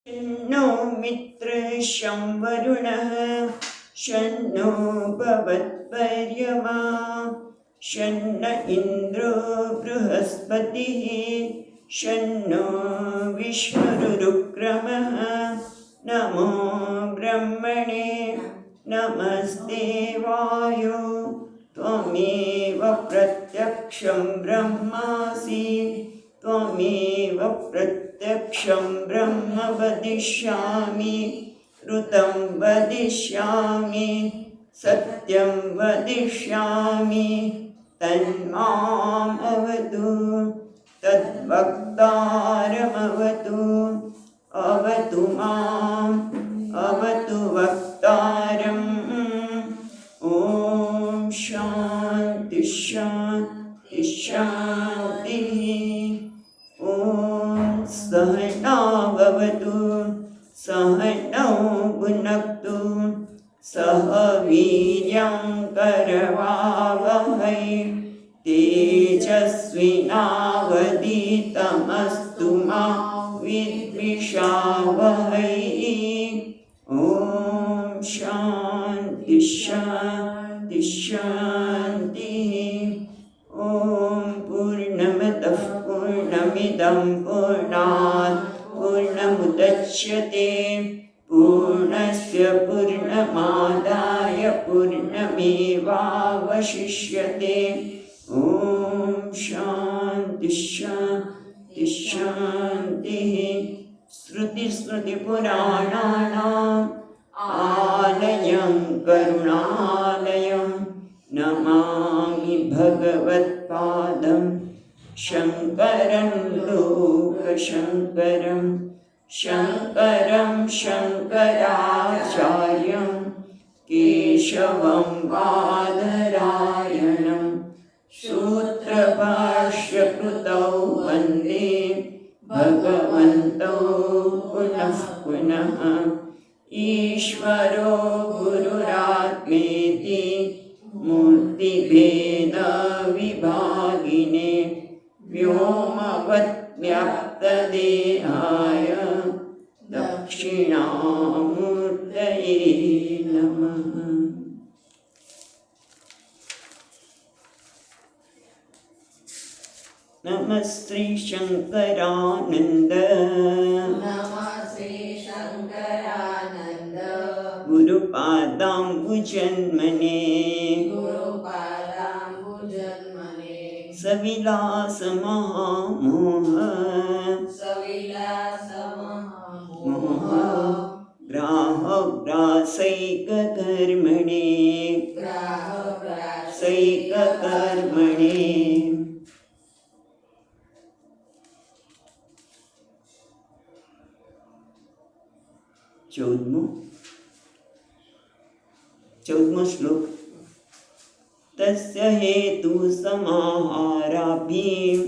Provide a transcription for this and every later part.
No मित्रशं वरुणः शन्नो भवत्पर्यमा शन्न इन्द्रो बृहस्पतिः शन्नो विष्णुरुक्रमः नमो ब्रह्मणे नमस्ते वायो त्वमेव प्रत्यक्षं ब्रह्मासि त्वमेव प्रत्यक्षं ब्रह्म वदिष्यामि ऋतं वदिष्यामि सत्यं वदिष्यामि तन्माम् अवतु तद्वक्तारमवतु अवतु माम् अवतु वक्तारम् ॐ शान्ति शान्ति शान्तिः ॐ सहनाववतु सहनौ भुनक्तु सह वीर्यं करवावहै तेजस्विनावधीतमस्तु मा विद्विषावहै ॐ शान्ति शान्ति शान्तिः ॐ पूर्णमदः पूर्णमिदं पूर्णात् पूर्णमुदच्यते पूर्णस्य पूर्णमादाय पूर्णमेवावशिष्यते ॐ शान्ति शान्ति शान्तिः श्रुतिस्मृतिपुराणानाम् आलयं करुणालयं नमामि भगवत्पादं शङ्करं लोकशङ्करं शङ्करं शङ्कराचार्यं केशवं बादरायणं सूत्रभाष्यकृतौ वन्दे भगवन्तौ पुनः पुनः ईश्वरो गुरुरात्मेति मूर्तिभेदविभागिने व्योमवद्व्याप्तदेहाय दक्षिणामूर्तये नमः। नमः श्री शंकरानंद गुरुपादाम्बुजन्मने सविलास महामोह ग्राहग्रासैककर्मणे सैककर्मणे चौदमो श्लोक तस्य हेतु समाहाराभिः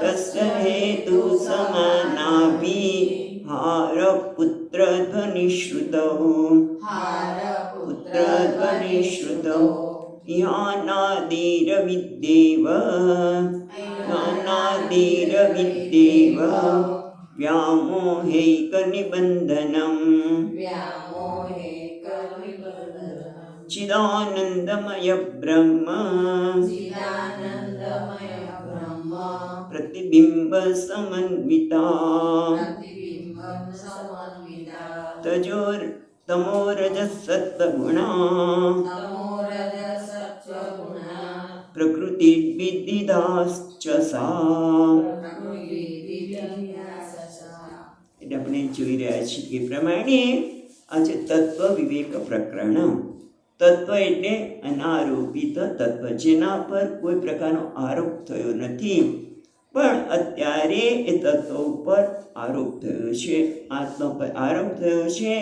तस्य हेतु समानाभिः हारपुत्रध्वनिश्रुतौ ज्ञानादिरविद्येव व्यामोहैकनिबन्धनम् चिदानन्दमय ब्रह्म प्रतिबिम्ब समन्विता तमोरजसत्त्वगुणा प्रकृतिर्विदिदाश्च सा એટલે આપણે જોઈ રહ્યા છીએ કે પ્રમાણે આજે તત્વ વિવેક પ્રકરણ તત્વ એટલે અનારોપિત તત્વ જેના પર કોઈ પ્રકારનો આરોપ થયો નથી પણ અત્યારે એ તત્વ ઉપર આરોપ થયો છે આત્મા પર આરોપ થયો છે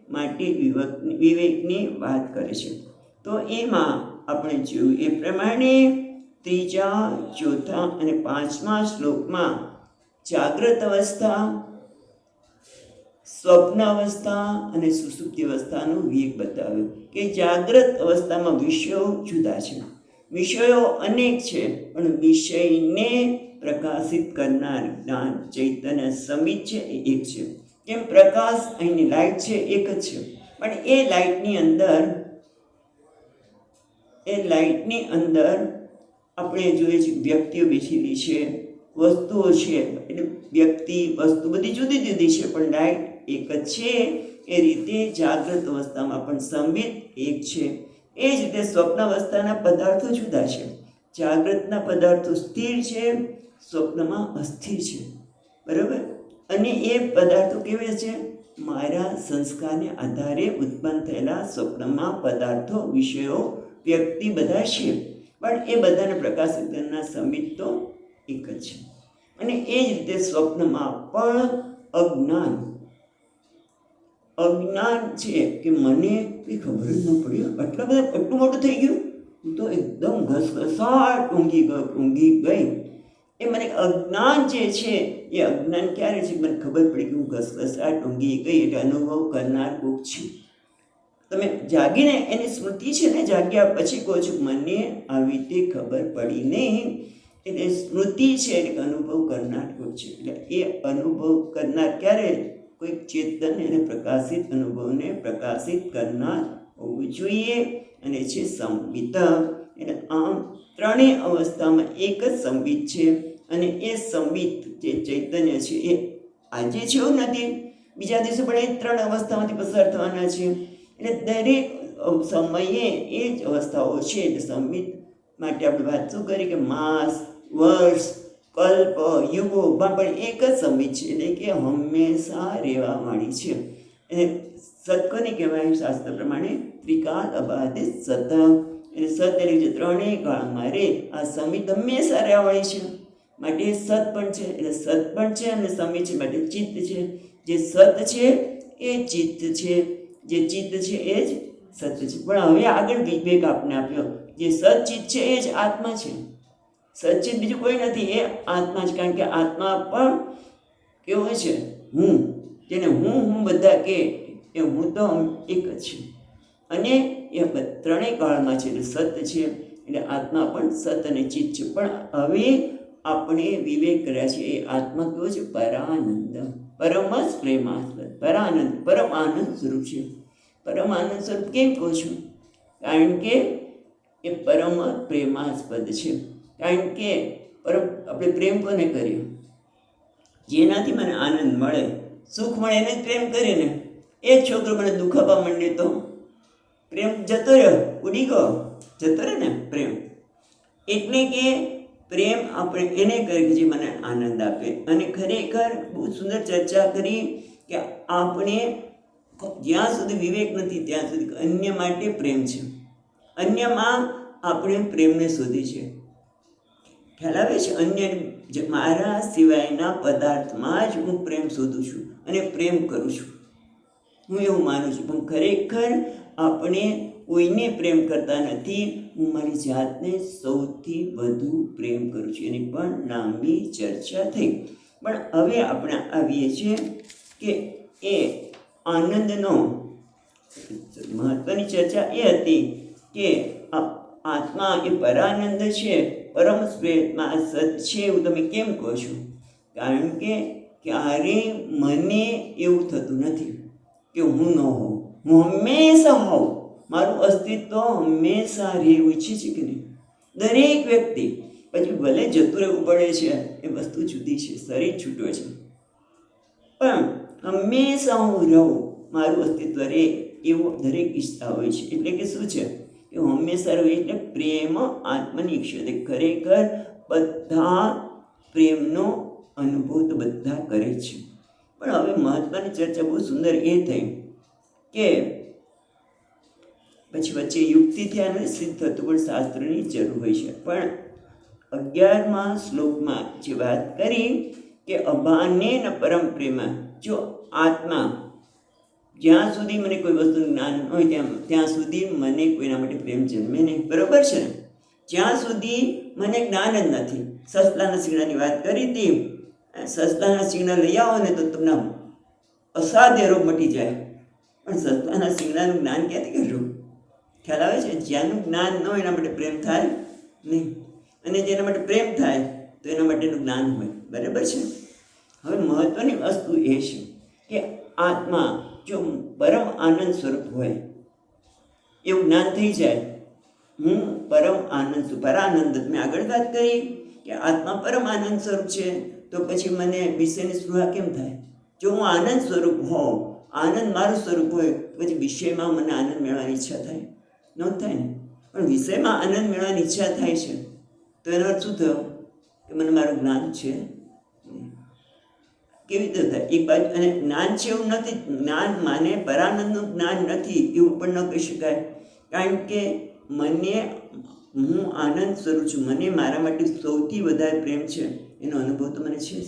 માટે વિવેકની વાત કરે છે તો એમાં આપણે જોયું એ પ્રમાણે ત્રીજા ચોથા અને પાંચમા શ્લોકમાં જાગ્રત અવસ્થા સ્વપ્ન અવસ્થા અને સુષુપ્તિ અવસ્થાનો વિવેક બતાવ્યો કે જાગ્રત અવસ્થામાં વિષયો જુદા છે વિષયો અનેક છે પણ વિષયને પ્રકાશિત કરનાર જ્ઞાન ચૈતન્ય સમિત છે એ એક છે કેમ પ્રકાશ અહીંની લાઇટ છે એક જ છે, પણ એ લાઇટની અંદર આપણે જોઈએ છીએ વ્યક્તિઓ બેસેલી છે, વસ્તુઓ છે, એટલે વ્યક્તિ વસ્તુ બધી જુદી જુદી છે પણ લાઇટ એક જ છે. એ રીતે જાગૃત અવસ્થામાં પણ સંબિત એક છે. એ જ રીતે સ્વપ્ન અવસ્થાના પદાર્થો જુદા છે. જાગૃતના પદાર્થો સ્થિર છે, સ્વપ્નમાં અસ્થિર છે. બરાબર? અને એ પદાર્થો કેવા છે? મારા સંસ્કારને આધારે ઉત્પન્ન થયેલા સ્વપ્નમાં પદાર્થો, વિષયો, વ્યક્તિ બધા છે, પણ એ બધાના પ્રકાશિત કરનાર સંબિત તો એક જ છે. અને એ જ રીતે સ્વપ્નમાં પણ અજ્ઞાન છે કે મને કંઈ ખબર જ ન પડી, આટલું મોટું થઈ ગયું, હું તો એકદમ ઘસઘસાટ ઊંઘી ગઈ. એ મને અજ્ઞાન જે છે એ અજ્ઞાન ક્યારે છે? મને ખબર પડી કે હું ઘસઘસાટ ઊંઘી ગઈ, એટલે અનુભવ કરનાર કોક છે. તમે જાગીને એની સ્મૃતિ છે ને, જાગ્યા પછી કહો છો મને આવી રીતે ખબર પડી નહીં, એટલે સ્મૃતિ છે એટલે અનુભવ કરનાર કોક છે. એટલે એ અનુભવ કરનાર ક્યારે? કોઈક ચેતન એને પ્રકાશિત અનુભવને પ્રકાશિત કરનાર હોવું જોઈએ, અને છે સંબિત. એટલે આમ ત્રણેય અવસ્થામાં એક જ સંબિત છે. અને એ સંબિત જે ચૈતન્ય છે એ આજે છે એવું નથી, બીજા દિવસે પણ એ ત્રણ અવસ્થામાંથી પસાર થવાના છે. એટલે દરેક સમયે એ જ અવસ્થાઓ છે. એટલે સંબિત માટે આપણે વાત શું કરી કે માસ, વર્ષ, કલ્પ, યુગો પણ એક જ સંબિત છે, એટલે કે હંમેશા રહેવાવાળી છે. એટલે સત કોને કહેવાય? શાસ્ત્ર પ્રમાણે ત્રિકાલ અબાધિત સત. એટલે સત એટલે જે ત્રણેય કાળમાં રે, આ સંબિત હંમેશા રહેવાવાળી છે, માટે સત પણ છે. એટલે સત પણ છે અને સંબિત છે, માટે ચિત્ત છે. જે સત છે એ ચિત્ત છે, જે ચિત્ત છે એ જ સત્ય છે. પણ હવે આગળ વિવેક આપને આપ્યો, જે સચિત છે એ જ આત્મા છે. સચિત બીજું કોઈ નથી, એ આત્મા છે. કારણ કે આત્મા પણ કેવો છે? હું, જેને હું બધા કે એ હું તો એક જ છે. અને એ ત્રણેય કાળમાં છે, એટલે સત્ય છે. એટલે આત્મા પણ સત અને ચિત્ત છે. પણ હવે આપણે વિવેક કર્યા છે, એ આત્મા કેવો છે? પરાનંદ, પરમસ પ્રેમાસ્પદ, પરાનંદ, પરમ આનંદ સ્વરૂપ છે. પરમ આનંદ સ્વરૂપ કેમ કહું છું? કારણ કે એ પરમ પ્રેમાસ્પદ છે. કારણ કે આપણે પ્રેમ કોને કર્યો? જેનાથી મને આનંદ મળે, સુખ મળે, એને જ પ્રેમ કરીને. એ જ છોકરો મને દુઃખ આપવા માંડે તો પ્રેમ જતો રહ્યો, ઉડી ગયો, જતો રહે ને પ્રેમ. એટલે કે પ્રેમ આપણે એને કરીએ કે જે મને આનંદ આપે. અને ખરેખર બહુ સુંદર ચર્ચા કરી કે આપણે જ્યાં સુધી વિવેક નથી ત્યાં સુધી અન્ય માટે પ્રેમ છે, અન્યમાં આપણે પ્રેમને શોધી છે. ખ્યાલ આવે છે? અન્ય મારા સિવાયના પદાર્થમાં જ હું પ્રેમ શોધું છું અને પ્રેમ કરું છું, હું એવું માનું છું. પણ ખરેખર આપણે કોઈને પ્રેમ કરતા નથી. હું મારી જાતને સૌથી વધુ પ્રેમ કરું છું. એની પણ લાંબી ચર્ચા થઈ. પણ હવે આપણે આવીએ છીએ કે એ આનંદનો મહત્વની ચર્ચા એ હતી કે આત્મા એ પરાનંદ છે, પરમ સ્વેતમાં સત છે એવું તમે કેમ કહો છો? કારણ કે ક્યારેય મને એવું થતું નથી કે હું ન હોઉં, હું હંમેશા હોઉં. મારું અસ્તિત્વ હંમેશા રહેવું ઈચ્છે છે કે નહીં? દરેક વ્યક્તિ પછી ભલે જતું રહેવું પડે છે, એ વસ્તુ જુદી છે, શરીર છૂટવે છે, પણ હંમેશા હું રહું, મારું અસ્તિત્વ રહે એવું દરેક ઈચ્છતા હોય છે. એટલે કે શું છે કે હંમેશા રહું. એટલે પ્રેમ આત્મની ઈચ્છા. ખરેખર બધા પ્રેમનો અનુભવ તો બધા કરે છે. પણ હવે મહત્વની ચર્ચા બહુ સુંદર એ થઈ કે પછી વચ્ચે યુક્તિથી આને સિદ્ધ થતું પણ શાસ્ત્રની જરૂર હોય છે. પણ 11મા શ્લોકમાં જે વાત કરી કે અભાનેન પરમ પ્રેમ, જો આત્મા જ્યાં સુધી મને કોઈ વસ્તુનું જ્ઞાન હોય ત્યાં સુધી મને કોઈના માટે પ્રેમ જન્મે નહીં. બરોબર છે ને? જ્યાં સુધી મને જ્ઞાન જ નથી. સસલાના શીંગડાની વાત કરી હતી. સસલાના શીંગડા લઈ આવો ને તો તમને અસાધ્ય રોગ મટી જાય. પણ સસલાના શીંગડાનું જ્ઞાન ક્યાંથી કરવું? ખ્યાલ આવે છે? જ્યાંનું જ્ઞાન ન હોય એના માટે પ્રેમ થાય નહીં, અને જેના માટે પ્રેમ થાય તો એના માટેનું જ્ઞાન હોય. બરાબર છે? હવે મહત્વની વસ્તુ એ છે કે આત્મા જો પરમ આનંદ સ્વરૂપ હોય એવું જ્ઞાન થઈ જાય, હું પરમ આનંદ છું. પરાનંદ મેં આગળ વાત કરી કે આત્મા પરમ આનંદ સ્વરૂપ છે, તો પછી મને વિષયની સ્પૃહા કેમ થાય? જો હું આનંદ સ્વરૂપ હોઉં, આનંદ મારું સ્વરૂપ હોય, પછી વિષયમાં મને આનંદ મેળવવાની ઈચ્છા થાય? ન થાય ને. પણ વિષયમાં આનંદ મેળવવાની ઈચ્છા થાય છે, તો એનો અર્થ શું થયો? કે મને મારું જ્ઞાન છે. કેવી રીતે થાય? એક બાજુ અને જ્ઞાન છે એવું નથી, જ્ઞાન માને પરાનંદનું જ્ઞાન નથી એવું પણ ન કહી શકાય, કારણ કે મને હું આનંદ સ્વરૂપ છું, મને મારા માટે સૌથી વધારે પ્રેમ છે, એનો અનુભવ તો મને છે જ.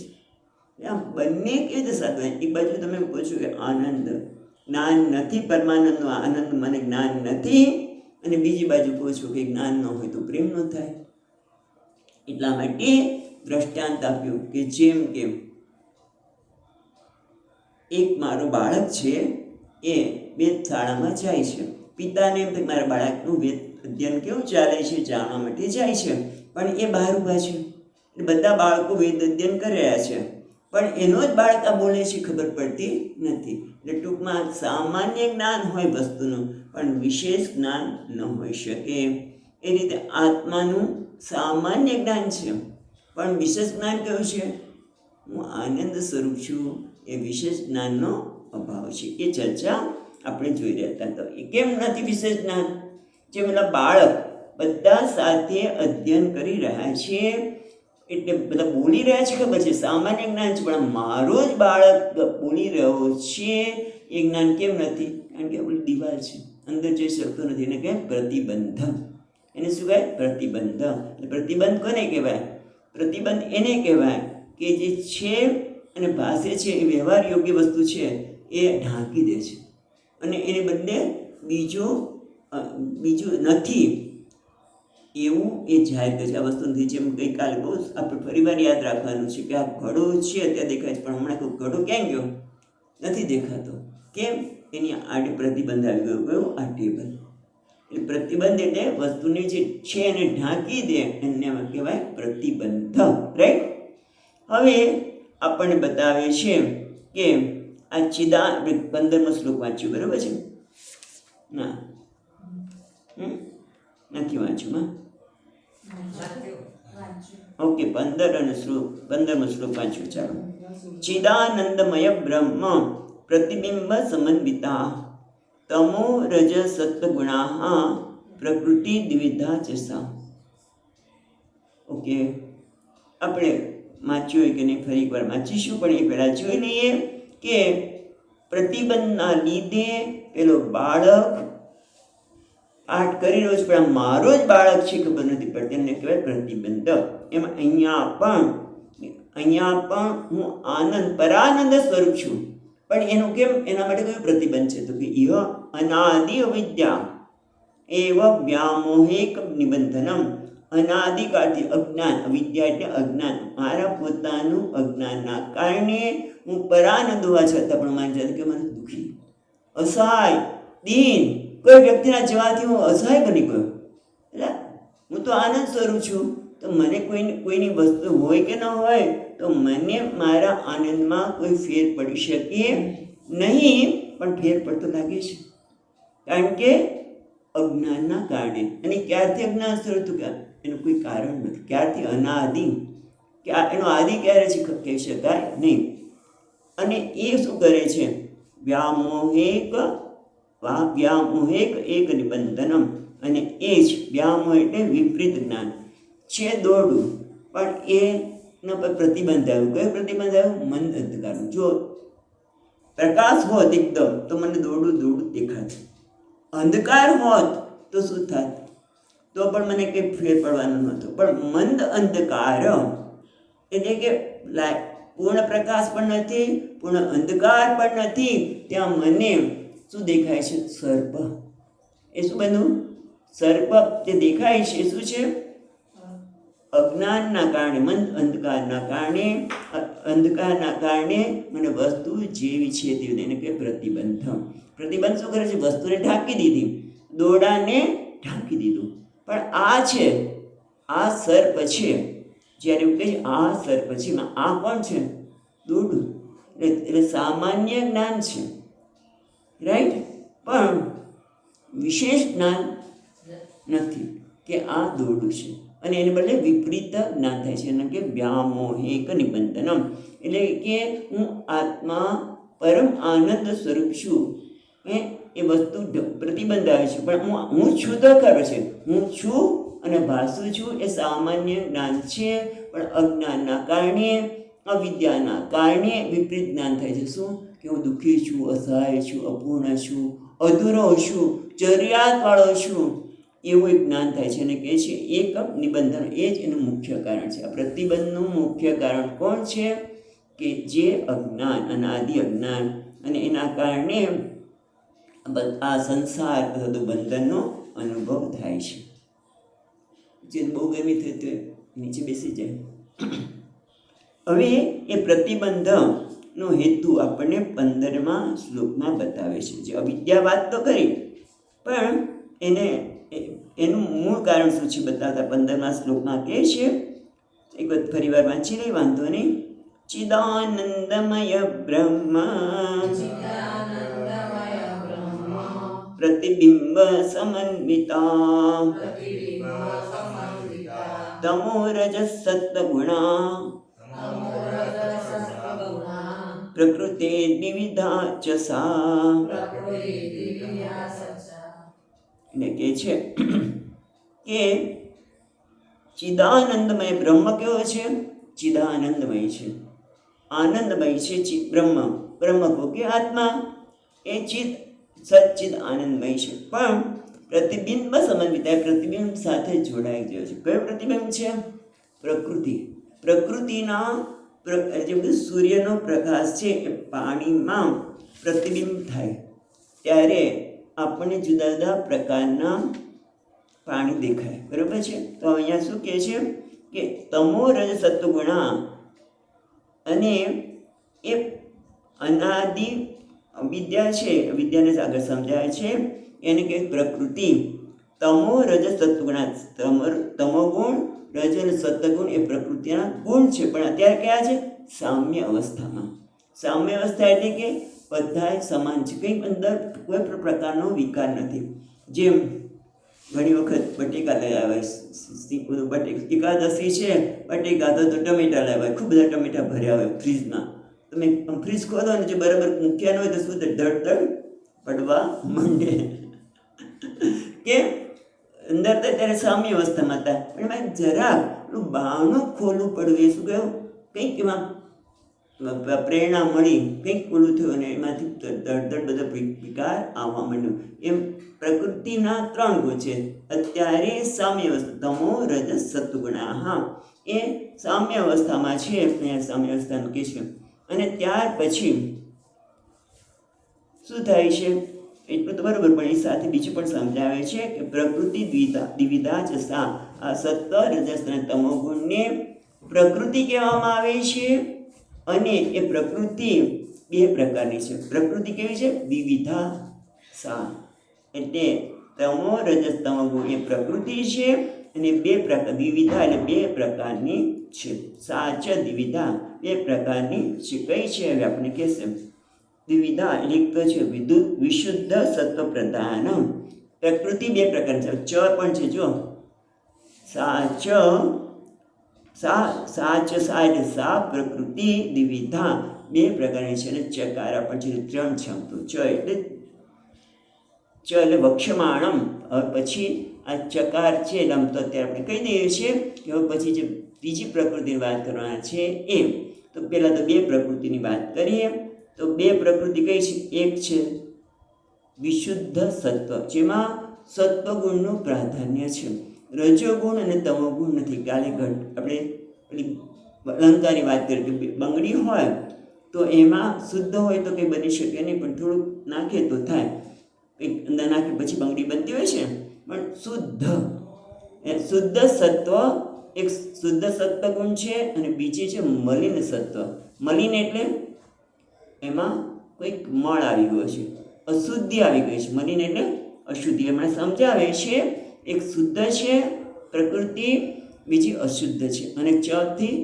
આમ બંને કેવી રીતે સાધવાય? એક બાજુ તમે પૂછો કે આનંદ જ્ઞાન નથી, પરમાનંદનો આનંદ મને જ્ઞાન નથી, અને બીજી બાજુ પૂછો કે જ્ઞાન ન હોય તો પ્રેમ ન થાય. એટલા માટે દ્રષ્ટાંત આપ્યું કે જેમ કે એક મારું બાળક છે, એ વેધશાળામાં જાય છે. પિતાને એમ થાય મારા બાળકનું વેદ અધ્યયન કેવું ચાલે છે જાણવા માટે જાય છે, પણ એ બહાર ઊભા છે. બધા બાળકો વેદ અધ્યયન કરી રહ્યા છે, પણ એનો જ બાળક આ બોલે છે ખબર પડતી નથી. એટલે ટૂંકમાં સામાન્ય જ્ઞાન હોય વસ્તુનું, પણ વિશેષ જ્ઞાન ન હોઈ શકે. એ રીતે આત્માનું સામાન્ય જ્ઞાન છે, પણ વિશેષ જ્ઞાન કયું છે? હું આનંદ સ્વરૂપ છું, એ વિશેષ જ્ઞાનનો અભાવ છે. એ ચર્ચા આપણે જોઈ રહ્યા હતા. તો એ કેમ નથી વિશેષ જ્ઞાન? જે પેલા બાળક બધા સાથે અધ્યયન કરી રહ્યા છે, એટલે બધા બોલી રહ્યા છે, ખબર છે સામાન્ય જ્ઞાન છે, પણ મારો જ બાળક બોલી રહ્યો છે એ જ્ઞાન કેમ નથી? કારણ કે ઓલી દિવાલ છે, અંદર જઈ શકતો નથી. એને કહેવાય પ્રતિબંધ. એને શું કહેવાય? પ્રતિબંધ. પ્રતિબંધ કોને કહેવાય? પ્રતિબંધ એને કહેવાય કે જે છે અને ભાષે છે એ વ્યવહાર યોગ્ય વસ્તુ છે એ ઢાંકી દે છે, અને એને બદલે બીજું નથી એવું એ જાહેર કરે છે. આ વસ્તુ નથી. જેમ ગઈકાલે બહુ આપણે ફરીવાર યાદ રાખવાનું છે કે આ ઘડો છે અત્યારે દેખાય છે, પણ હમણાં કોઈ ઘડો ક્યાં ગયો? નથી દેખાતો. કેમ? એની આડે પ્રતિબંધ આવી ગયો. કયો? આ ટેબલ. એટલે પ્રતિબંધ એટલે વસ્તુને જે છે એને ઢાંકી દે, એને કહેવાય પ્રતિબંધ. રાઈટ? હવે આપણને બતાવે છે કે આ 15મો શ્લોક વાંચ્યો, બરાબર છે? ના, નથી વાંચ્યું. ઓકે, 15મો શ્લોક વાંચ્યો. ચાલો. ચિદાનંદમય બ્રહ્મ પ્રતિબિંબ સમન્વિતા તમો રજ સત્વગુણા પ્રકૃતિ દ્વિધા ચસા. ઓકે, આપણે વાંચ્યું હોય કે નહીં, ફરી એકવાર વાંચીશું, પણ એ પહેલાં જોઈ લઈએ કે પ્રતિબંધના લીધે પેલો બાળક પાઠ કરી રહ્યો છે, પણ મારો જ બાળક છે ખબર નથી પડતી, એને કહેવાય પ્રતિબંધ. એમ અહીંયા પણ હું આનંદ પરાનંદ સ્વરૂપ છું, પણ એનું કેમ? એના માટે કયું પ્રતિબંધ છે? તો કે ઇહ અનાદિ અવિદ્યા એવ વ્યામોહિક નિબંધનમ. અનાદિકાળથી અજ્ઞાન, અવિદ્યા એટલે અજ્ઞાન, મારા પોતાનું અજ્ઞાનના કારણે હું પરાનંદ હોવા છતાં પણ માની જાત કે મને દુઃખી, અસહાય, દીન, કોઈ વ્યક્તિના જવાથી હું અસહાય બની ગયો. એટલે હું તો આનંદ સ્વરૂપ છું, તો મને કોઈની વસ્તુ હોય કે ન હોય તો મને મારા આનંદમાં કોઈ ફેર પડી શકે નહીં, પણ ફેર પડતો લાગે છે, કારણ કે અજ્ઞાનના કારણે. અને ક્યારથી અજ્ઞાન સ્વરૂપ થયું? એનું કોઈ કારણ નથી. ક્યારથી? અનાદિ. એનો આદિ ક્યારે છે કહી શકાય નહીં. અને એ શું કરે છે? વ્યામોહિક એક નિબંધનમ. અને એ જ વ્યામોહ એટલે વિપરીત જ્ઞાન છે, દોડું, પણ એના પર પ્રતિબંધ આવ્યું. કયો પ્રતિબંધ આવ્યું? મન અંધકારનું. જો પ્રકાશ હોત એકદમ તો મને દોડું દેખાતું, અંધકાર હોત તો શું થાત? તો પણ મને કંઈ ફેર પડવાનો નહોતો. પણ મંદ અંધકાર એટલે કે પૂર્ણ પ્રકાશ પણ નથી, પૂર્ણ અંધકાર પણ નથી, ત્યાં મને શું દેખાય છે? સર્પ. એ શું બન્યું? સર્પ જે દેખાય છે શું છે? અજ્ઞાનના કારણે, મંદ અંધકારના કારણે મને વસ્તુ જેવી છે તેવી, એને કે પ્રતિબંધ. પ્રતિબંધ શું કરે છે? વસ્તુને ઢાંકી દીધી, દોડાને ઢાંકી દીધું. પણ આ છે, આ સર્પ છે. જ્યારે એવું કહે છે આ સર્પ છે, આ કોણ છે? દોરડું. એટલે સામાન્ય જ્ઞાન છે, રાઈટ, પણ વિશેષ જ્ઞાન નથી કે આ દોરડું છે, અને એને બદલે વિપરીત જ્ઞાન થાય છે, એટલે કે વ્યામોહિક નિબંધનમ, એટલે કે હું આત્મા પરમ આનંદ સ્વરૂપ છું, એ વસ્તુ પ્રતિબંધ આવે છે, પણ હું છું તો ખરો છે, હું છું અને ભાસું છું એ સામાન્ય જ્ઞાન છે, પણ અજ્ઞાનના કારણે, અવિદ્યાના કારણે વિપરીત જ્ઞાન થાય છે. શું કે હું દુઃખી છું, અસહાય છું, અપૂર્ણ છું, અધૂરો છું, જરૂરિયાતવાળો છું, એવું એક જ્ઞાન થાય છે, અને કહે છે એક નિબંધન, એ જ એનું મુખ્ય કારણ છે. આ પ્રતિબંધનું મુખ્ય કારણ કોણ છે? કે જે અજ્ઞાન, અનાદિ અજ્ઞાન, અને એના કારણે આ સંસાર બધું બંધનનો અનુભવ થાય છે. જે બહુ ગરમી થઈ તો નીચે બેસી જાય. હવે એ પ્રતિબંધનો હેતુ આપણને 15મા શ્લોકમાં બતાવે છે. જે અવિદ્યા વાત તો કરી, પણ એનું મૂળ કારણ શું છે બતાવતા 15મા શ્લોકમાં કહે છે, એક વખત ફરી વાર વાંચી લઈ, વાંધો નહીં. ચિદાનંદમય બ્રહ્મ પ્રતિબિંબ સમન્વિતા તમો રજસ સત્વગુણા પ્રકૃતે દ્વિવિધા ચ સા. એટલે કે છે કે ચિદાનંદમય બ્રહ્મ કેવો છે? ચિદાનંદમય છે, આનંદમય છે. ચિદ બ્રહ્મ, બ્રહ્મ કહો કે આત્મા, એ ચિદ સચ્ચિદ આનંદમય છે, પણ પ્રતિબિંબ સમન્વિત, પ્રતિબિંબ સાથે જોડાઈ ગયો છે. કયો પ્રતિબિંબ છે? પ્રકૃતિ. પ્રકૃતિના જે બધું સૂર્યનો પ્રકાશ છે એ પાણીમાં પ્રતિબિંબ થાય ત્યારે આપણને જુદા જુદા પ્રકારના પાણી દેખાય, બરાબર છે. તો અહીંયા શું કહે છે કે તમો રજ સત્વગુણા, અને એ અનાદિ વિદ્યા છે, વિદ્યાને આગળ સમજાય છે, એને કે પ્રકૃતિ તમો રજ સત્વગુણા, તમોગુણ, રજ અને સત્વગુણ એ પ્રકૃતિના ગુણ છે, પણ અત્યારે કયા છે? સામ્ય અવસ્થામાં. સામ્ય અવસ્થા એટલે કે બધાય સમાન છે, કંઈ અંદર કોઈ પણ પ્રકારનો વિકાર નથી. જેમ ઘણી વખત બટેકા લઈ આવે, એકાદશી છે, બટેકા તો ટમેટા લાવ્યા, ખૂબ બધા ટમેટા ભર્યા હોય ફ્રીજમાં, તમે ફ્રીજ ખોલો ને જે બરાબર મૂક્યા ન હોય તો શું ધડ પડવા માંડે, કે અંદર તો ત્યારે સામ્ય અવસ્થામાં હતા, પણ એમાં જરાક બારણું ખોલવું પડવું, એ શું કહ્યું, કંઈક એમાં પ્રેરણા મળી, કંઈક ઓલું થયું, અને એમાંથી ધડ બધો વિકાર આવવા માંડ્યો. એમ પ્રકૃતિના 3 ગુણ છે. અત્યારે સામ્ય અવસ્થા, તમો રજ સત્વગુણા, હા, એ સામ્ય અવસ્થામાં છે, સામ્ય અવસ્થાનું કે છે. અને ત્યાર પછી શું થાય છે એટલું તો બરાબર, પણ એ સાથે બીજું પણ સમજાવે છે કે પ્રકૃતિ દ્વિવિધા જ સા. આ સત્વ, રજસ અને તમો ગુણને પ્રકૃતિ કહેવામાં આવે છે, અને એ પ્રકૃતિ 2 પ્રકારની છે. પ્રકૃતિ કેવી છે? દ્વિવિધા સા, એટલે તમો રજસ તમો ગુણ એ પ્રકૃતિ છે, અને 2 પ્રકાર, દ્વિવિધા એટલે 2 પ્રકારની છે. સાચ દ્વિવિધા 2 પ્રકારની છે. કઈ છે હવે આપણે કહેશે. દ્વિવિધા એટલે તો છે વિશુદ્ધ સત્વ પ્રધાન. પ્રકૃતિ 2 પ્રકારની છે, ચ પણ છે, જો સાચ, સાચ સા એટલે સા પ્રકૃતિ દ્વિવિધા 2 પ્રકારની છે, અને ચકારા પણ છે, 3 છે. તો ચ એટલે વક્ષમાણમ. હવે પછી આ ચકાર છે, એટલે આમ તો અત્યારે આપણે કહી દઈએ છીએ કે હવે પછી જે બીજી પ્રકૃતિની વાત કરવાના છે એ. તો પહેલાં તો 2 પ્રકૃતિની વાત કરીએ. તો 2 પ્રકૃતિ કઈ છે? એક છે વિશુદ્ધ સત્વ, જેમાં સત્વગુણનું પ્રાધાન્ય છે, રજોગુણ અને તમોગુણ નથી. કાલે આપણે પેલી અલંકારની વાત કરી કે બંગડી હોય તો એમાં શુદ્ધ હોય તો કંઈ બની શકે નહીં, પણ થોડુંક નાખે તો થાય, કંઈક અંદર નાખે પછી બંગડી બનતી હોય છે. પણ શુદ્ધ સત્વ, એક શુદ્ધ સત્વગુણ છે, અને બીજી છે મલિન સત્વ. મલિન એટલે એમાં કોઈક મળ આવી ગયો છે, અશુદ્ધિ આવી ગઈ છે. મલિન એટલે અશુદ્ધિ. એમણે સમજાવે છે એક શુદ્ધ છે પ્રકૃતિ, બીજી અશુદ્ધ છે, અને ચથી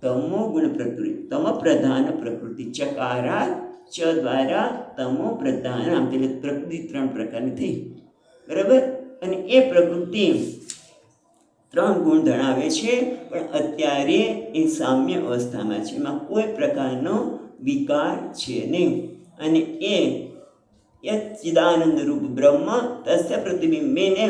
તમો ગુણ પ્રકૃતિ, તમ પ્રધાન પ્રકૃતિ, ચકારા ચ દ્વારા તમો પ્રધાન, આમ એટલે પ્રકૃતિ 3 પ્રકારની થઈ, બરાબર. અને એ પ્રકૃતિ 3 ગુણ ધરાવે છે, પણ અત્યારે એ સામ્ય અવસ્થામાં છે, એમાં કોઈ પ્રકારનો વિકાર છે નહીં. અને એ ચિદાનંદ રૂપ બ્રહ્મ તસ્ય પ્રતિબિંબેને,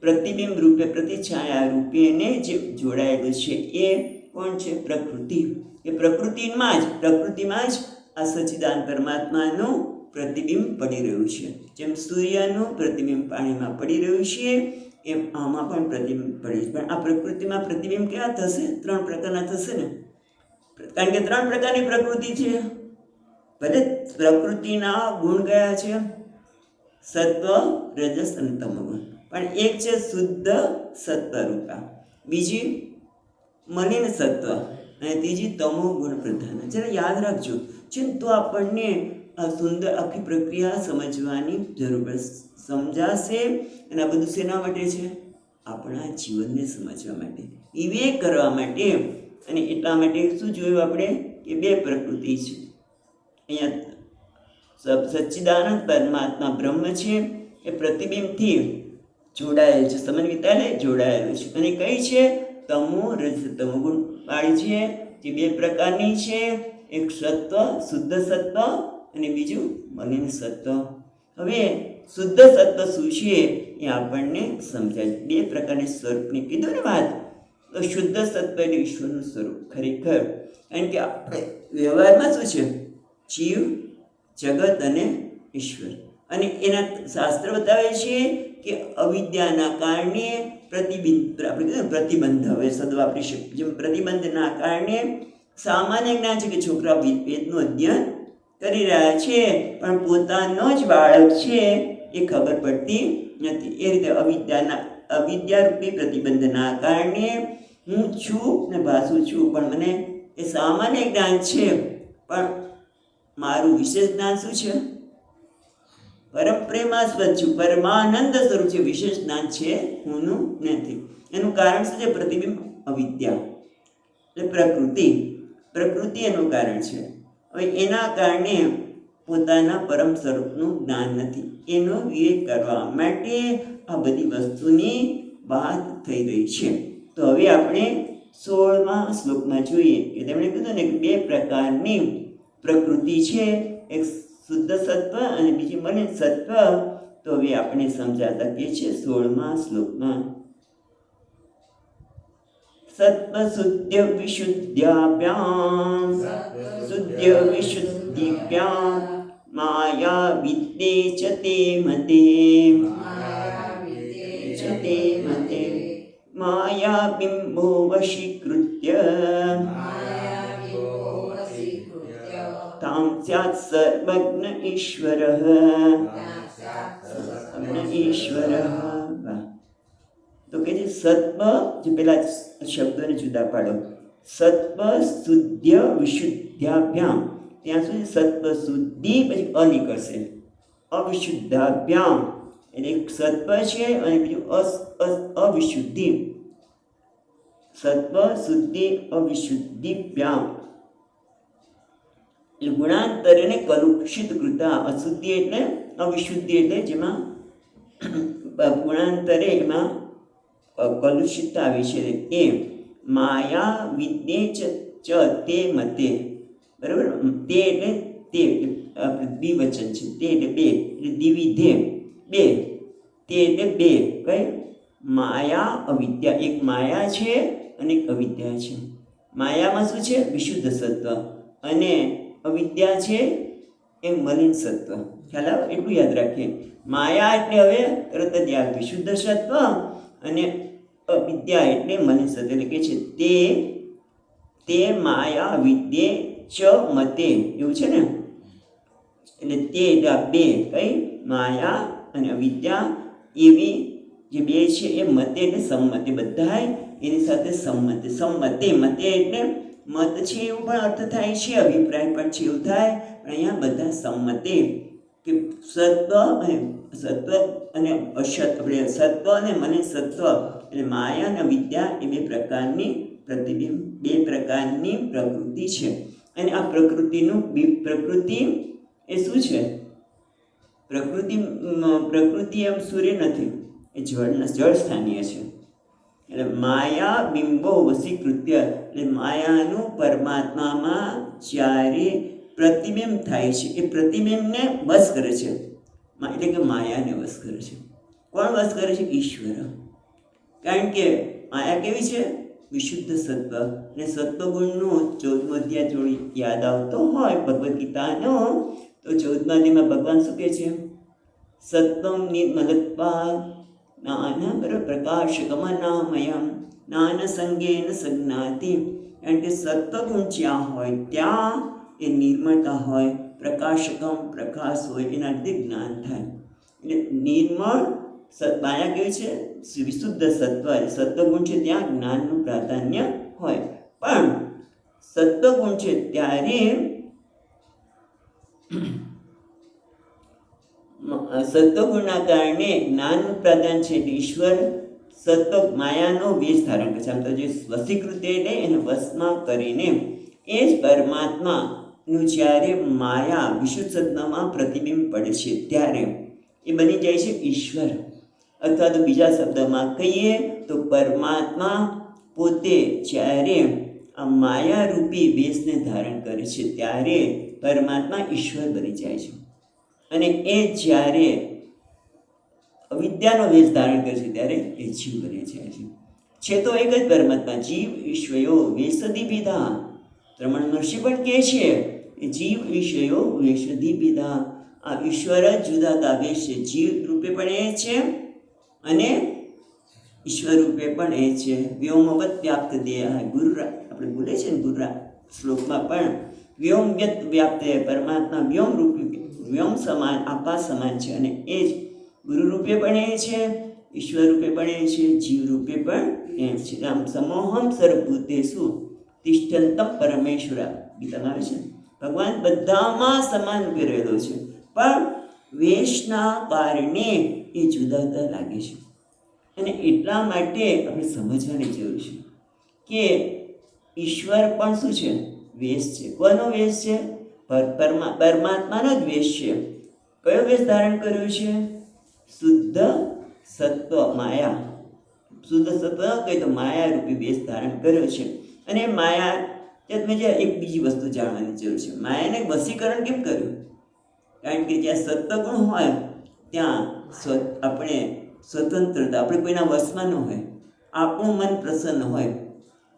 પ્રતિબિંબ રૂપે પ્રતિછાયા રૂપેને જે જોડાયેલું છે એ કોણ છે? પ્રકૃતિ. એ પ્રકૃતિમાં જ આ સચ્ચિદાનંદ પરમાત્માનું પ્રતિબિંબ પડી રહ્યું છે. જેમ સૂર્યનું પ્રતિબિંબ પાણીમાં પડી રહ્યું છે, એમ આમાં પણ પ્રતિબિંબ પડી છે. પણ આ પ્રકૃતિમાં પ્રતિબિંબ કેવા થશે? 3 પ્રકારના થશે ને, કારણ કે 3 પ્રકારની પ્રકૃતિ છે. ભલે પ્રકૃતિના ગુણ કયા છે? સત્વ, રજસ અને તમોગુણ. પણ એક છે શુદ્ધ સત્વરૂપા, બીજી મલિન સત્વ અને ત્રીજી તમો ગુણ પ્રધાન. જરા યાદ રાખજો છે, તો આપણને આ સુંદર આખી પ્રક્રિયા સમજવાની જરૂર પડે, સમજાશે. અને આ બધું શેના માટે છે? આપણા જીવનને સમજવા માટે, વિવેક કરવા માટે. અને એટલા માટે શું જોયું આપણે? કે 2 પ્રકૃતિ છે. અહીંયા સચ્ચિદાનંદ પરમાત્મા બ્રહ્મ છે, એ પ્રતિબિંબથી જોડાયેલ છે, સમન્વિતાને જોડાયેલું છે. અને કઈ છે? તમો રજ તમોગુણ વાળી છે, જે 2 પ્રકારની છે. એક સત્વ, શુદ્ધ સત્વ, અને બીજું મલિન સત્વ. હવે શુદ્ધ સત્વ શું છે એ આપણને સમજાય. 2 પ્રકારની સ્વરૂપની કીધું ને વાત, તો શુદ્ધ સત્વ એટલે ઈશ્વરનું સ્વરૂપ ખરેખર. કારણ કે આપણે વ્યવહારમાં શું છે? જીવ, જગત અને ઈશ્વર. અને એના શાસ્ત્ર બતાવે છે કે અવિદ્યાના કારણે પ્રતિબંધ, હવે શબ્દ વાપરી શકીએ, જેમ પ્રતિબંધના કારણે સામાન્ય જ્ઞાન છે કે છોકરા વેદનું અધ્યયન કરી રહ્યા છે, પણ પોતાનો જ બાળક છે એ ખબર પડતી નથી. એ રીતે અવિદ્યારૂપી પ્રતિબંધના કારણે હું છું ને ભાસું છું, પણ મને એ સામાન્ય જ્ઞાન છે, પણ મારું વિશેષ જ્ઞાન શું છે? પરમ પ્રેમાસ્પદ છું, પરમાનંદ સ્વરૂપ છે. વિશેષ જ્ઞાન છે હુંનું નથી. એનું કારણ શું છે? પ્રતિબિંબ, અવિદ્યા એટલે પ્રકૃતિ એનું કારણ છે. હવે એના કારણે પોતાના પરમ સ્વરૂપનું જ્ઞાન નથી. એનો વિવેક કરવા માટે આ બધી વસ્તુની વાત થઈ રહી છે. તો હવે આપણે 16મા શ્લોકમાં જોઈએ કે તેમણે કીધું ને કે 2 પ્રકારની પ્રકૃતિ છે, એક શુદ્ધ સત્વ અને બીજી મલિન સત્વ. તો હવે આપણે સમજાતા કે છે 16મા શ્લોકમાં, સત્વ શુદ્ધ વિશુદ્ધિભ્યામ માયા વિદ્યે ચ તે મતે, માયા બિંબો વશીકૃત્ય તામ સ્યાત્ સર્વજ્ઞ ઈશ્વરઃ. તો કે છે સત્વ, જે પેલા શબ્દોને જુદા પાડો, સત્વ શુદ્ધ વિશુદ્ધાભ્યામ, ત્યાં સુધી સત્વ શુદ્ધિ, પછી અનિકળશે અવિશુદ્ધાભ્યામ, એટલે એક સત્વ છે અને બીજું અવિશુદ્ધિ. સત્વ શુદ્ધિ અવિશુદ્ધિભ્યામ એટલે ગુણાંતરેને કલુષિત કૃતા. અશુદ્ધિ એટલે અવિશુદ્ધિ, એટલે જેમાં ગુણાંતરે એમાં કલુષિતતા આવી છે. એ માયા વિદ્યે ચ તે મતે, બરાબર. તે એટલે તે દ્વિવચન છે, તે એટલે 2, એટલે દ્વિવિધે 2, તે એટલે 2. કઈ? માયા અવિદ્યા, એક માયા છે અને એક અવિદ્યા છે. માયામાં શું છે? વિશુદ્ધ સત્વ, અને અવિદ્યા છે એ મલિન સત્વ. ખ્યાલ આવે? એટલું યાદ રાખીએ. માયા એટલે હવે તરત જ યાદ, વિશુદ્ધ સત્વ, અને અવિદ્યા એટલે મલિન સત્વ. એટલે કે છે તે માયા વિદ્યે ચ મતે, એવું છે ને. એટલે તે એટલે 2, કઈ? માયા અને અવિદ્યા, એવી જે 2 છે એ મતે એટલે સંમતે, બધા એની સાથે સંમતે. મતે એટલે મત છે એવું પણ અર્થ થાય છે, અભિપ્રાય પણ છે એવું થાય, પણ અહીંયા બધા સંમતે કે સત્વ અને અસત, આપણે સત્વ અને મલિન સત્વ એટલે માયા અને વિદ્યા, એ 2 પ્રકારની પ્રતિબિંબ, બે પ્રકારની પ્રકૃતિ છે. અને આ પ્રકૃતિ એ શું છે? પ્રકૃતિ એમ સૂર્ય નથી, એ જળ સ્થાનીય છે. એટલે માયા બિંબો વસીકૃત્ય, એટલે માયાનું પરમાત્મામાં જ્યારે પ્રતિબિંબ થાય છે, એ પ્રતિબિંબને વશ કરે છે. એટલે કે માયાને વશ કરે છે. કોણ વશ કરે છે? ઈશ્વર. કારણ કે માયા કેવી છે? વિશુદ્ધ સત્વ. અને સત્વગુણનું 14મો અધ્યાય થોડી યાદ આવતો હોય ભગવદ્ ગીતાનો, તો 14મા અધ્યાયમાં ભગવાન શું કહે છે? સત્વમ નિર્મલત્વાદ જ્ઞાનબર પ્રકાશકમનામયમ જ્ઞાન સંગેન સંજ્ઞાતિ. કારણ કે સત્વગુણ જ્યાં હોય ત્યાં એ નિર્મળતા હોય, પ્રકાશકમ પ્રકાશ હોય, એના લીધે જ્ઞાન થાય. એટલે નિર્મળ માયા કેવી છે? વિશુદ્ધ સત્વ. સત્વગુણ છે ત્યાં જ્ઞાનનું પ્રાધાન્ય હોય. પણ સત્વગુણ છે ત્યારે સત્વગુણના કારણે જ્ઞાનનું પ્રાધાન્ય છે. ઈશ્વર સત્વ માયાનો વેશ ધારણ કરે છે. આમ તો જે વસીકૃત એટલે એને વશમાં કરીને એ જ પરમાત્માનું જ્યારે માયા વિશુદ્ધ સત્વમાં પ્રતિબિંબ પડે છે ત્યારે એ બની જાય છે ઈશ્વર. અથવા તો બીજા શબ્દમાં કહીએ તો પરમાત્મા પોતે જ્યારે આ માયારૂપી વેશને ધારણ કરે છે ત્યારે પરમાત્મા ઈશ્વર બની જાય છે. અને એ જ્યારે અવિદ્યાનો વેશ ધારણ કરે છે ત્યારે એ જીવ બની જાય છે. તો એક જ પરમાત્મા. જીવ ઈશ્વયો વેશદી વિધા. રમણ મહર્ષિ પણ કહે છે કે જીવ ઈશ્વયો વેશદી વિધા. આ ઈશ્વર જ જુદા જુદા વેશ છે. જીવ રૂપે પણ એ છે અને ઈશ્વર રૂપે પણ એ છે. વ્યોમવત વ્યાપ્ત દેહ. ગુરુ આપણે બોલે છે ને ગુરુ શ્લોકમાં પણ વ્યોમવ્યત વ્યાપ્ત પરમાત્મા વ્યોમ રૂપે વ્યોમ સમાન આકાશ સમાન છે. અને એ જ ગુરુ રૂપે પણ એ છે, ઈશ્વર રૂપે પણ એ છે, જીવ રૂપે પણ એ છે. આમ સમોહમ સર્વભૂતેષુ તિષ્ઠંતમ પરમેશ્વર ગીતામાં આવે છે. ભગવાન બધામાં સમાન રૂપે રહેલો છે, પણ વેશના કારણે એ જુદા જુદા લાગે છે. અને એટલા માટે આપણે સમજવાની જરૂર છે કે ઈશ્વર પણ શું છે? વેશ છે. કોનો વેશ છે? પરમાત્માનો જ વેશ છે. કયો વેશ ધારણ કર્યો છે? શુદ્ધ સત્વ માયા. શુદ્ધ સત્વ કહે તો માયા રૂપી વેશ ધારણ કર્યો છે. અને માયા તમે જે એક બીજી વસ્તુ જાણવાની જરૂર છે. માયાને વશીકરણ કેમ કર્યું? કારણ કે જ્યાં સત્વગુણ હોય ત્યાં આપણે સ્વતંત્રતા, આપણે કોઈના વશમાં ન હોય. આપણું મન પ્રસન્ન હોય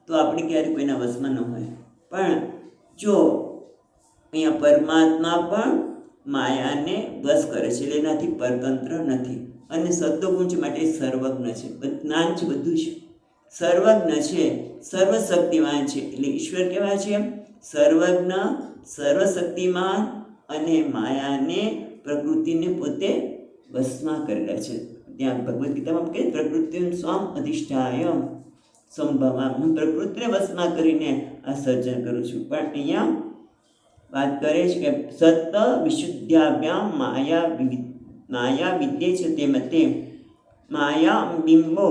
તો આપણે ક્યારેય કોઈના વશમાં ન હોય. પણ જો અહીંયા પરમાત્મા પણ માયાને વશ કરે છે, એટલે એનાથી પરતંત્ર નથી. અને સત્વગુણ છે માટે સર્વજ્ઞ છે, જ્ઞાન છે, બધું છે, સર્વજ્ઞ છે, સર્વશક્તિમાન છે. એટલે ઈશ્વર કેવા છે? સર્વજ્ઞ, સર્વશક્તિમાન અને માયાને પ્રકૃતિને પોતે વશમાં કરેલા છે. ત્યાં ભગવદ્ ગીતામાં કહે પ્રકૃતિ સ્વમ અધિષ્ઠાય સંભવામ. હું પ્રકૃતિને વશમાં કરીને આ સર્જન કરું છું. પણ અહીંયા વાત કરે છે કે સત્વ વિશુદ્ધાભ્યામ માયા વિદ્યે છે તે મતે માયા બિંબો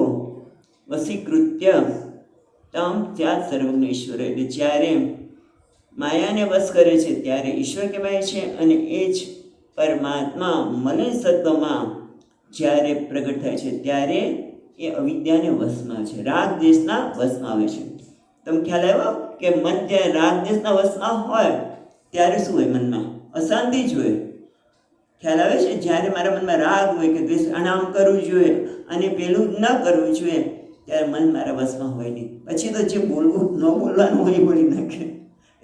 વશીકૃત્ય તમ ત્યાં સર્વજ્ઞ ઈશ્વર. એટલે જ્યારે માયાને વશ કરે છે ત્યારે ઈશ્વર કહેવાય છે. અને એ જ પરમાત્મા મલિન સત્વમાં જ્યારે પ્રગટ થાય છે ત્યારે એ અવિદ્યાને વશમાં છે, રાગ દેશના વશમાં આવે છે. તમને ખ્યાલ આવ્યો કે મન જ્યારે રાગ દેશના વશમાં હોય ત્યારે શું હોય? મનમાં અશાંતિ જ હોય. ખ્યાલ આવે છે? જ્યારે મારા મનમાં રાગ હોય કે દ્વેષ, આમ કરવું જોઈએ અને પેલું ન કરવું જોઈએ, ત્યારે મન મારા વશમાં હોય નહીં. પછી તો જે બોલવું ન બોલવાનું હોય એ બોલી નાખે.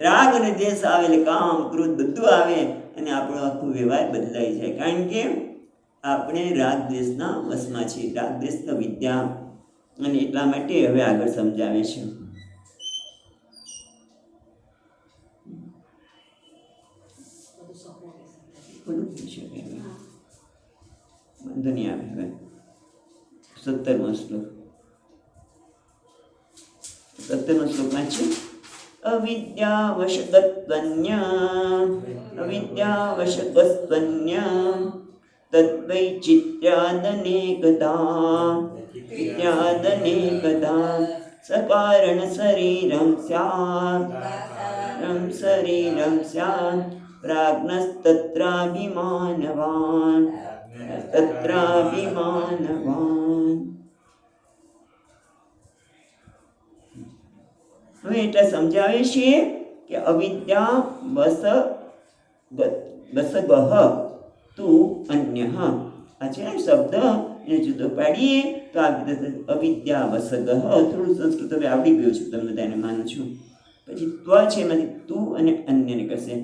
રાગ અને દ્વેષ આવે એટલે કામ ક્રોધ બધું આવે અને આપણો આખું વ્યવહાર બદલાઈ જાય. કારણ કે આપણે રાગ દ્વેષના વશમાં છીએ, રાગ દ્વેષના વિદ્યા. અને એટલા માટે હવે આગળ સમજાવે છે. વાંધો નહીં આવે. હવે 17મો શ્લોક. 17મો શ્લોકમાં છે અવિદ્યાવશકસ્ત્વન્ય તદ્વૈચિત્યાદનેકદા સકારણ શરીરમ સ્યાત શરીરમ સ્યાત પ્રાજ્ઞસ્તત્રાભિમાનવાન તત્રાભિમાનવાન. હવે એટલે સમજાવે છે કે અવિદ્યા વસગહ તું અન્ય. આ છે ને શબ્દ એને જુદો પાડીએ તો આ અવિદ્યા વસગહ. થોડું સંસ્કૃત હવે આવડી ગયું છે તમને બધાને માનું છું. પછી ત્વ છે એમાંથી તું અને અન્યને કરશે.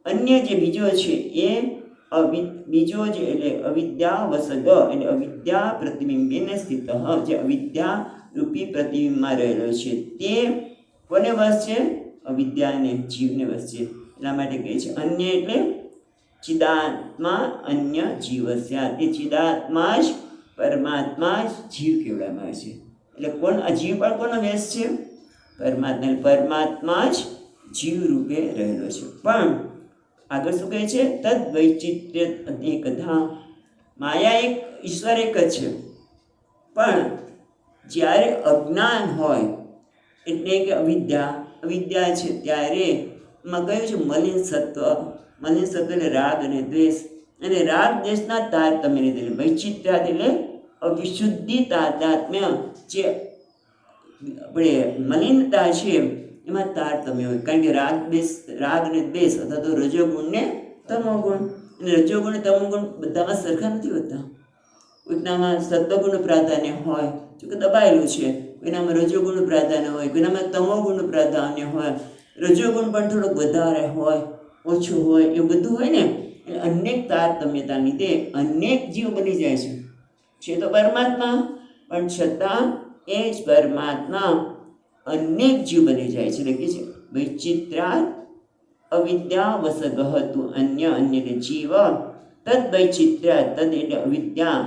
અન્ય જે બીજો છે એ બીજો જે એટલે અવિદ્યા વસગ એટલે અવિદ્યા પ્રતિબિંબેને સ્થિત, જે અવિદ્યા રૂપી પ્રતિબિંબમાં રહેલો છે તે કોને વશ છે? અવિદ્યાને, જીવને વશ છે. એટલા માટે કહે છે અન્ય એટલે ચિદાત્મા અન્ય જીવસ્યા. તે ચિદાત્મા જ પરમાત્મા જ જીવ કહેવામાં આવે છે. એટલે કોણ આ જીવ પણ કોનો વેશ છે? પરમાત્મા. પરમાત્મા જ જીવ રૂપે રહેલો છે. પણ આગળ શું કહે છે? તદ વૈચિત્ર્ય અનેકધા. માયા એક, ઈશ્વર એક જ છે. પણ જ્યારે અજ્ઞાન હોય એટલે કે અવિદ્યા છે ત્યારે એમાં કહ્યું છે મલિન સત્વ. મલિન સત્વ એટલે રાગ અને દ્વેષ. અને રાગ દ્વેષના તારતમ્ય રીતે વૈચિત્ર્ય એટલે અવિશુદ્ધિ તાદાત્મ્ય. જે આપણે મલિનતા છે એમાં તારતમ્ય હોય. કારણ કે રાગ અને દ્વેષ અથવા તો રજોગુણ ને તમોગુણ. અને રજોગુણ અને તમોગુણ બધામાં સરખા નથી હોતા. કોઈનામાં સત્વગુણ પ્રાધાન્ય હોય જો કે દબાયેલું છે, કોઈનામાં રજોગુણ પ્રાધાન્ય હોય, કોઈનામાં તમોગુણ પ્રાધાન્ય હોય, રજોગુણ પણ થોડોક વધારે હોય, ઓછું હોય, એવું બધું હોય ને. એટલે અનેક તારતમ્યતા લીધે અનેક જીવ બની જાય છે તો પરમાત્મા, પણ છતાં એ જ પરમાત્મા અનેક જીવ બની જાય છે. એટલે કે છે વૈચિત્ર્યા અવિદ્યા વસગહતું અન્ય એટલે જીવ. તદ વૈચિત્ર્યા, તદ એટલે અવિદ્યા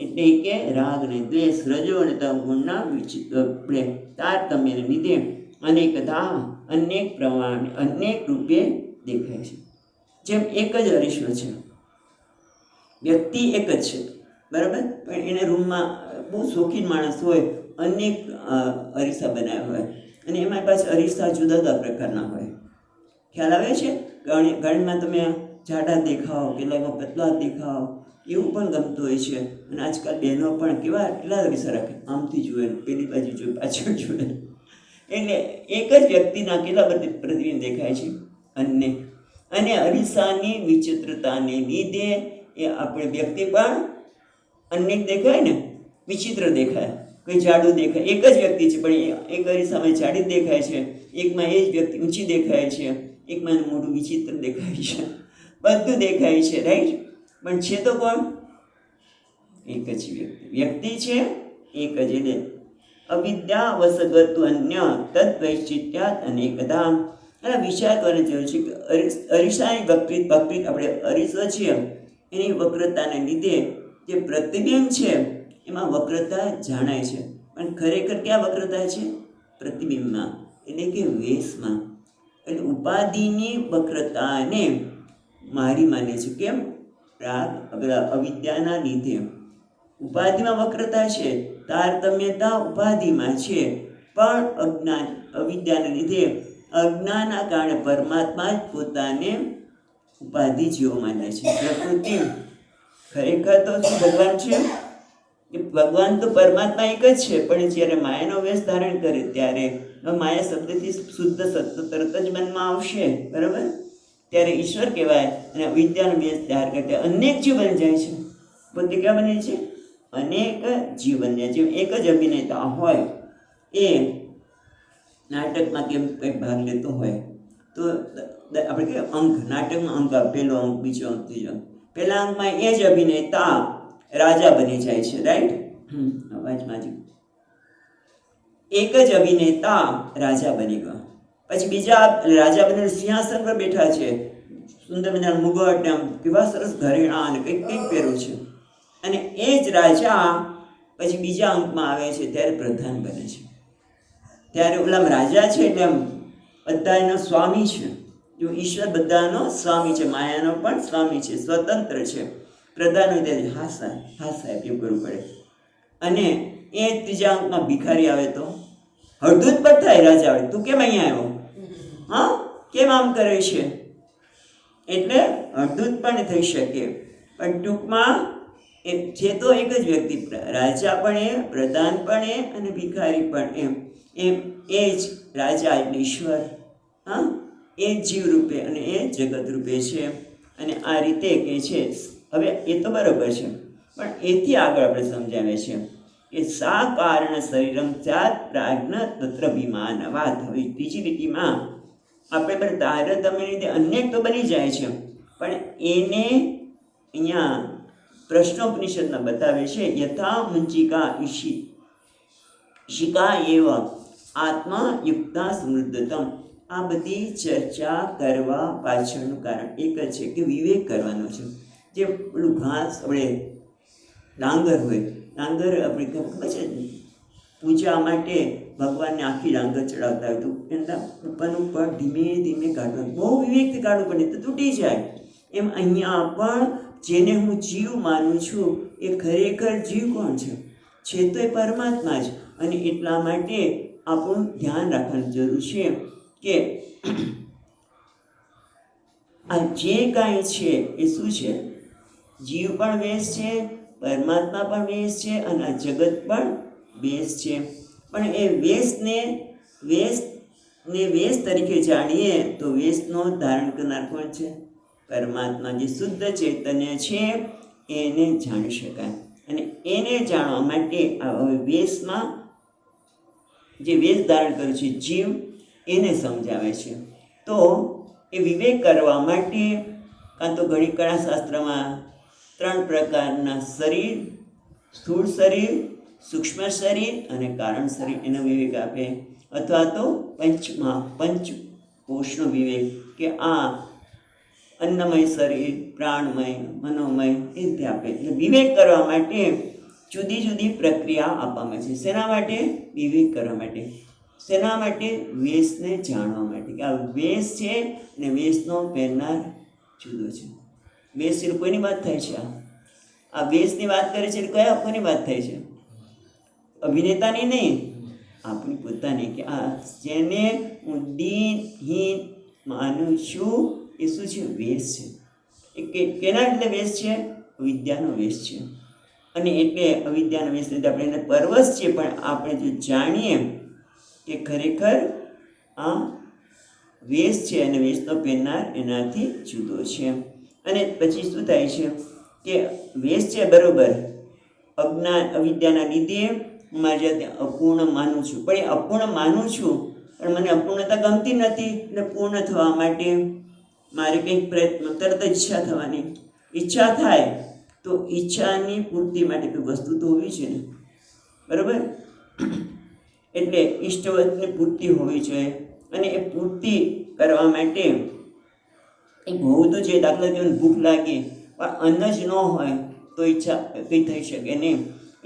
એટલે કે રાગ અને દ્વેષ, રજો અને તમગુણના આપણે તારતમ્યને લીધે અનેક પ્રમાણે અનેક રૂપે દેખાય છે. જેમ એક જ અરીસો છે, વ્યક્તિ એક જ છે બરાબર, પણ એને રૂમમાં બહુ શોખીન માણસ હોય, અનેક અરીસા બનાવ્યા હોય અને એમાં પાછા અરીસા જુદા જુદા પ્રકારના હોય. ખ્યાલ આવે છે? ઘણીમાં તમે જાડા દેખાવ, કેટલાકમાં પતલા દેખાવ, એવું પણ ગમતું હોય છે. અને આજકાલ બહેનો પણ કેટલા અરીસા રાખે, આમથી જુએ, પેલી બાજુ જુએ, પાછળ જુએ. એટલે એક જ વ્યક્તિના કેટલા બધી પ્રતિબિંબ દેખાય છે અને અરીસાની વિચિત્રતાને લીધે એ આપણે વ્યક્તિ પણ અનેક દેખાય ને, વિચિત્ર દેખાય. કોઈ જાડું દેખાય, એક જ વ્યક્તિ છે પણ એક અરીસામાં જાડી દેખાય છે, એકમાં એ જ વ્યક્તિ ઊંચી દેખાય છે, એકમાં એનું મોઢું વિચિત્ર દેખાય છે, બધું દેખાય છે, રાઈટ? પણ છે તો કોણ? એક જ વ્યક્તિ છે, એક જ. એટલે અવિદ્યા વસગતુ અન્ય તદ વૈચિત્ર્યાત અનેકધા. અને વિચાર કરવાની જરૂર છે કે અરીસાની વક્રિત આપણે અરીસો છે એની વક્રતાને લીધે જે પ્રતિબિંબ છે એમાં વક્રતા જાણાય છે, પણ ખરેખર ક્યાં વક્રતા છે? પ્રતિબિંબમાં, એટલે કે વેશમાં. એટલે ઉપાધિની વક્રતાને મારી માને છે. કેમ? રાગ અવિદ્યાના લીધે ઉપાધિમાં વક્રતા છે, તારતમ્યતા ઉપાધિમાં છે, પણ અવિદ્યાને લીધે અજ્ઞાનના કારણે પરમાત્મા જ પોતાને ઉપાધિ જેવો માને છે. પ્રકૃતિ ખરેખર તો શું ભગવાન છે? કે ભગવાન તો પરમાત્મા એક જ છે, પણ જ્યારે માયાનો વેશ ધારણ કરે ત્યારે માયા શબ્દથી શુદ્ધ સત્વ તરત જ મનમાં આવશે, બરાબર? ત્યારે ઈશ્વર કહેવાય. અને અવિદ્યાનો વેશ ધારણ કરતા અનેક જીવ બની જાય છે. પોતે ક્યાં બને છે? અનેક જીવ બન્યા. જેમ એક જ અભિનેતા હોય એ નાટકમાં કેમ કંઈક ભાગ લેતો હોય તો આપણે કે અંક, નાટકમાં અંક, પહેલો અંક, બીજો અંક, ત્રીજો અંક. પહેલા અંકમાં એ જ અભિનેતા રાજા બની જાય છે, રાઈટ? અવાજમાં જ એક જ અભિનેતા રાજા બની ગયો. પછી બીજા રાજા બને સિંહાસન પર બેઠા છે, સુંદર મજાના મુગટ ને કેવા સરસ ઘરેણા અને કંઈક પહેર્યું છે. અને એ જ રાજા પછી બીજા અંકમાં આવે છે ત્યારે પ્રધાન બને છે. ત્યારે ઓલા રાજા છે એટલે બધા એનો સ્વામી છે. જો ઈશ્વર બધાનો સ્વામી છે, માયાનો પણ સ્વામી છે, સ્વતંત્ર છે. પ્રધાન હોય ત્યારે હા સાહેબ એવું કરવું પડે. અને એ ત્રીજા અંકમાં ભિખારી આવે તો હળધૂત પણ થાય રાજા હોય, તું કેમ અહીંયા આવ્યો, હા કેમ આમ કરે છે, એટલે હળધૂત પણ થઈ શકે. પણ ટૂંકમાં એ છે તો એક જ વ્યક્તિ, રાજા પણ એ, પ્રધાન પણ એ અને ભિખારી પણ એમ એ જ રાજા એટલે ઈશ્વર, હા એ જીવ રૂપે અને એ જગત રૂપે છે. અને આ રીતે કે છે. હવે એ તો બરાબર છે, પણ એથી આગળ આપણે સમજાવે છે કે સા કારણ શરીરમ સ્યાત પ્રાજ્ઞ તત્ર વિમાનવાત. હવે ત્રીજી લીટીમાં આપણે પણ તારતમ્ય રીતે અનેક તો બની જાય છે, પણ એને અહીંયા પ્રશ્નોપનિષદમાં બતાવે છે યથા મુંચિકા શિકા એવ આત્મા યુક્તા સમૃદ્ધતમ. આ બધી ચર્ચા કરવા પાછળનું કારણ એક જ છે કે વિવેક કરવાનો છે. જે પેલું ઘાસ આપણે ડાંગર હોય, ડાંગર આપણે ખબર છે પૂજા માટે ભગવાનને આખી ડાંગર ચડાવતા હોય તો એના ઉપરનું પગ ધીમે ધીમે કાઢવાનું, બહુ વિવેકથી કાઢવું પડે તો તૂટી જાય. એમ અહીંયા પણ જેને હું જીવ માનું છું એ ખરેખર જીવ કોણ છે તો એ પરમાત્મા જ. અને એટલા માટે આપણું ધ્યાન રાખવાની જરૂર છે કે આ જે કાંઈ છે એ શું છે, જીવ પણ વેશ છે, પરમાત્મા પણ વેશ છે અને આ જગત પણ વેશ છે. પણ એ વેશ તરીકે જાણીએ તો વેશનો ધારણ કરનાર કોણ છે, પરમાત્મા. જે શુદ્ધ ચૈતન્ય છે એને જાણી શકાય. અને એને જાણવા માટે વેશમાં જે વેશ ધારણ કર્યો છે જીવ, એને સમજાવે છે. તો એ વિવેક કરવા માટે કાં તો ઘણા શાસ્ત્રમાં 3 પ્રકારના શરીર, સ્થૂળ શરીર, સૂક્ષ્મ શરીર અને કારણ શરીર, એનો વિવેક આપે. અથવા તો પંચકોશનો વિવેક કે આ અન્નમય શરીર, પ્રાણમય, મનોમય, એ રીતે આપે. એટલે વિવેક કરવા માટે જુદી જુદી પ્રક્રિયા આપવામાં છે. શેના માટે? વિવેક કરવા માટે. શેના માટે? વેશને જાણવા માટે કે આ વેશ છે અને વેશનો પહેરનાર જુદો છે. વેશ એટલે કોઈની વાત થાય છે? આ વેશની વાત કરે છે એટલે કયા કોની વાત થાય છે? અભિનેતાની નહીં, આપણી પોતાની. કે આ જેને હું દીનહીન માનું છું એ શું છે? વેશ છે. એ કેના એટલે વેશ છે? અવિદ્યાનો વેશ છે. અને એટલે અવિદ્યાનો વેશ એટલે આપણે એને પરવશ છીએ, પણ આપણે જો જાણીએ કે ખરેખર આ વેશ છે અને વેશનો પહેરનાર એનાથી જુદો છે. અને પછી શું થાય છે કે વેશ છે બરાબર, અવિદ્યાના લીધે હું મારી જાતને અપૂર્ણ માનું છું. પણ એ અપૂર્ણ માનું છું, પણ મને અપૂર્ણતા ગમતી નથી. એટલે પૂર્ણ થવા માટે મારે કંઈક પ્રયત્ન, તરત જ ઈચ્છા થવાની. ઈચ્છા થાય તો ઈચ્છાની પૂર્તિ માટે કોઈ વસ્તુ તો હોવી છે ને, બરાબર? એટલે ઈષ્ટવતની પૂર્તિ હોવી જોઈએ. અને એ પૂર્તિ કરવા માટે એક હોવું તો છે. દાખલા તરીકે ભૂખ લાગી પણ અન્ન જ ન હોય તો ઈચ્છા કંઈ થઈ શકે નહીં.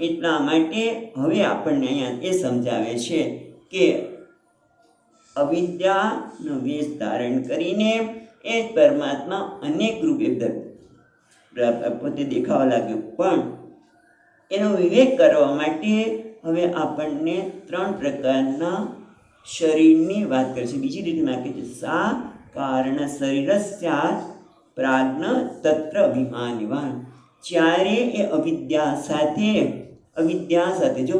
એટલા માટે હવે આપણને અહીંયા એ સમજાવે છે કે અવિદ્યાનો વેશ ધારણ કરીને એ પરમાત્મા અનેક રૂપે પોતે દેખાવા લાગ્યો. પણ એનો વિવેક કરવા માટે હવે આપણને 3 પ્રકારના શરીરની વાત કરે છે. બીજી રીતે નાખે છે સા કારણ શરીરસ્યાત પ્રાજ્ઞ તત્ર અભિમાનિવાન. જ્યારે એ અવિદ્યા સાથે જો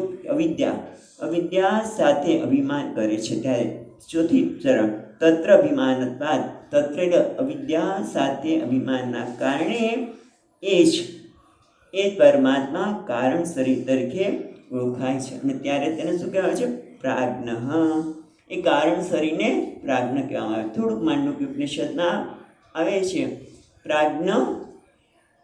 અવિદ્યા સાથે અભિમાન કરે છે ત્યારે ચોથી ચરણ તત્ર અભિમાનત્વાદ. તત્ર એટલે અવિદ્યા સાથે અભિમાનના કારણે એ પરમાત્મા કારણ શરીર તરીકે ઓળખાય છે. અને ત્યારે તેને શું કહેવાય છે? પ્રાજ્ઞ. એ કારણ શરીરને પ્રાજ્ઞ કહેવામાં આવે. થોડુંક માંડવ્ય ઉપનિષદમાં આવે છે પ્રાજ્ઞ.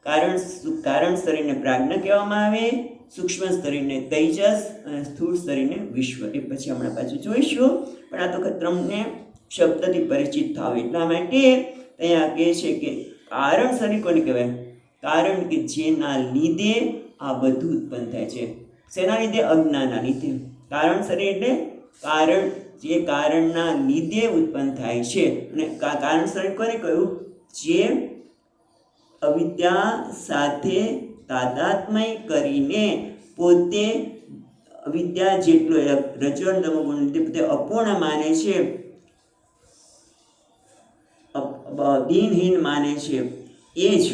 કારણ શરીરને પ્રાજ્ઞ કહેવામાં આવે, સૂક્ષ્મ શરીરને તૈજસ અને સ્થૂળ શરીરને વિશ્વ. એ પછી હમણાં પાછું જોઈશું, પણ આ તો તમને શબ્દથી પરિચિત થાવ એટલા માટે ત્યાં કહે છે કે કારણ શરીર કોને કહેવાય? કારણ કે જેના લીધે આ બધું ઉત્પન્ન થાય છે. શેના લીધે? અજ્ઞાનના લીધે. કારણ શરીર એટલે કારણ, જે કારણના લીધે ઉત્પન્ન થાય છે. અને કારણ શરીર કોને કહ્યું? જે અવિદ્યા સાથે તાદાત્મ્ય કરીને પોતે અવિદ્યા જેટલો રજોન તમોગુણ તે પોતે અપૂર્ણ માને છે, દિનહીન માને છે, એ જ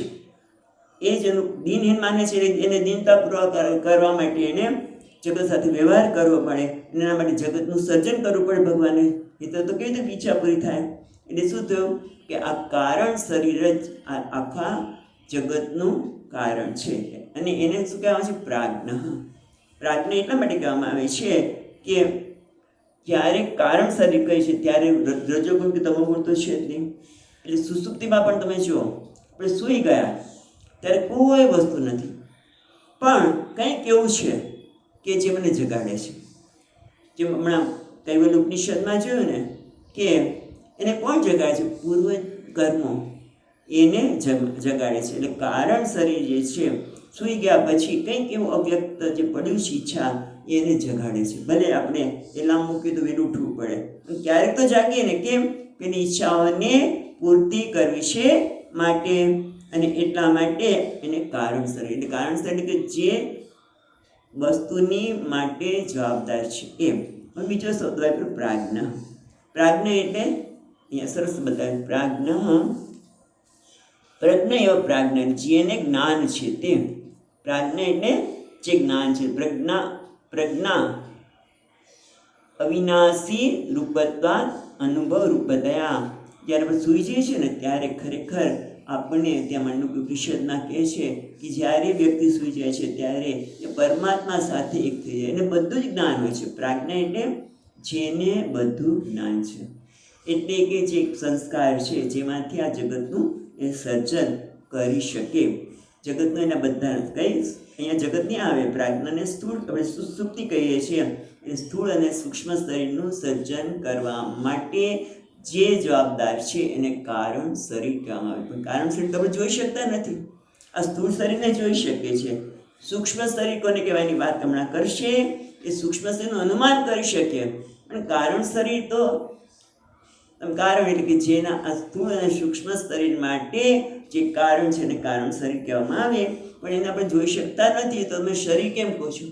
એનું દિનહીન માને છે. એને દિનતા પૂર્વક કરવા માટે એને જગત સાથે વ્યવહાર કરવો પડે, એના માટે જગતનું સર્જન કરવું પડે ભગવાને. એ તો કેવી રીતે ઈચ્છા પૂરી થાય? એટલે શું થયું કે આ કારણ શરીર જ આખા જગતનું કારણ છે. અને એને શું કહેવામાં છે? પ્રાજ્ઞ. પ્રાજ્ઞ એટલા માટે કહેવામાં આવે છે કે જ્યારે કારણ શરીર કહે છે ત્યારે રજોગુણ કે તમોગુણ તો છે જ નહીં. એટલે સુસુપ્તિમાં પણ તમે જુઓ, આપણે સૂઈ ગયા ત્યારે કોઈ વસ્તુ નથી, પણ કંઈક એવું છે કે જે મને જગાડે છે. જેમ હમણાં કૈવલ્ય ઉપનિષદમાં જોયું ને કે એને કોણ જગાડે છે? પૂર્વ કર્મો એને જગાડે છે. એટલે કારણ શરીર જે છે સૂઈ ગયા પછી કંઈક એવું અવ્યક્ત જે પડ્યું છે ઈચ્છા, એને જગાડે છે. ભલે આપણે એલાર્મ મૂક્યું તો વહેલું ઉઠવું પડે, પણ ક્યારેક તો જાગીએ ને. કેમ? કે એની ઈચ્છાઓને પૂર્તિ કરવી છે માટે. અને એટલા માટે એને કારણ શરીર, એટલે કારણ શરીર કે જે વસ્તુની માટે જવાબદાર છે એમ. પણ બીજો શબ્દ આપ્યો પ્રાજ્ઞ. પ્રાજ્ઞ એટલે અહીંયા સરસ બતાવ્યું. પ્રજ્ઞ એવો પ્રાજ્ઞ, જેને જ્ઞાન છે તે. પ્રાજ્ઞ એટલે જે જ્ઞાન છે. પ્રજ્ઞા અવિનાશી રૂપત્વાદ અનુભવ રૂપતયા. જ્યારે આપણે સૂઈ જઈએ છીએ ને ત્યારે ખરેખર આપણને ત્યાં માંડુક્ય ઉપનિષદમાં કહે છે કે જ્યારે વ્યક્તિ સૂઈ જાય છે ત્યારે એ પરમાત્મા સાથે એક થઈ જાય. એને બધું જ જ્ઞાન હોય છે. પ્રાજ્ઞા એટલે જેને બધું જ્ઞાન છે. એટલે કે જે સંસ્કાર છે જેમાંથી આ જગતનું એ સર્જન કરી શકે. જગતનું એના બધા કંઈ અહીંયા જગત નહીં આવે. પ્રાજ્ઞાને સ્થૂળ આપણે સુસુપ્તિ કહીએ છીએ. એ સ્થૂળ અને સૂક્ષ્મ શરીરનું સર્જન કરવા માટે જે જવાબદાર છે એને કારણ શરીર કહેવામાં આવે. પણ કારણ શરીર તો આપણે જોઈ શકતા નથી. આ સ્થૂળ શરીરને જોઈ શકીએ છીએ. સૂક્ષ્મ શરીર કોને કહેવાની વાત હમણાં કરશે. એ સૂક્ષ્મ શરીરનું અનુમાન કરી શકીએ, પણ કારણ શરીર તો કારણ એટલે કે જેના આ સ્થૂળ અને સૂક્ષ્મ શરીર માટે જે કારણ છે એને કારણ શરીર કહેવામાં આવે. પણ એને આપણે જોઈ શકતા નથી, તો તમે શરીર કેમ કહો છો?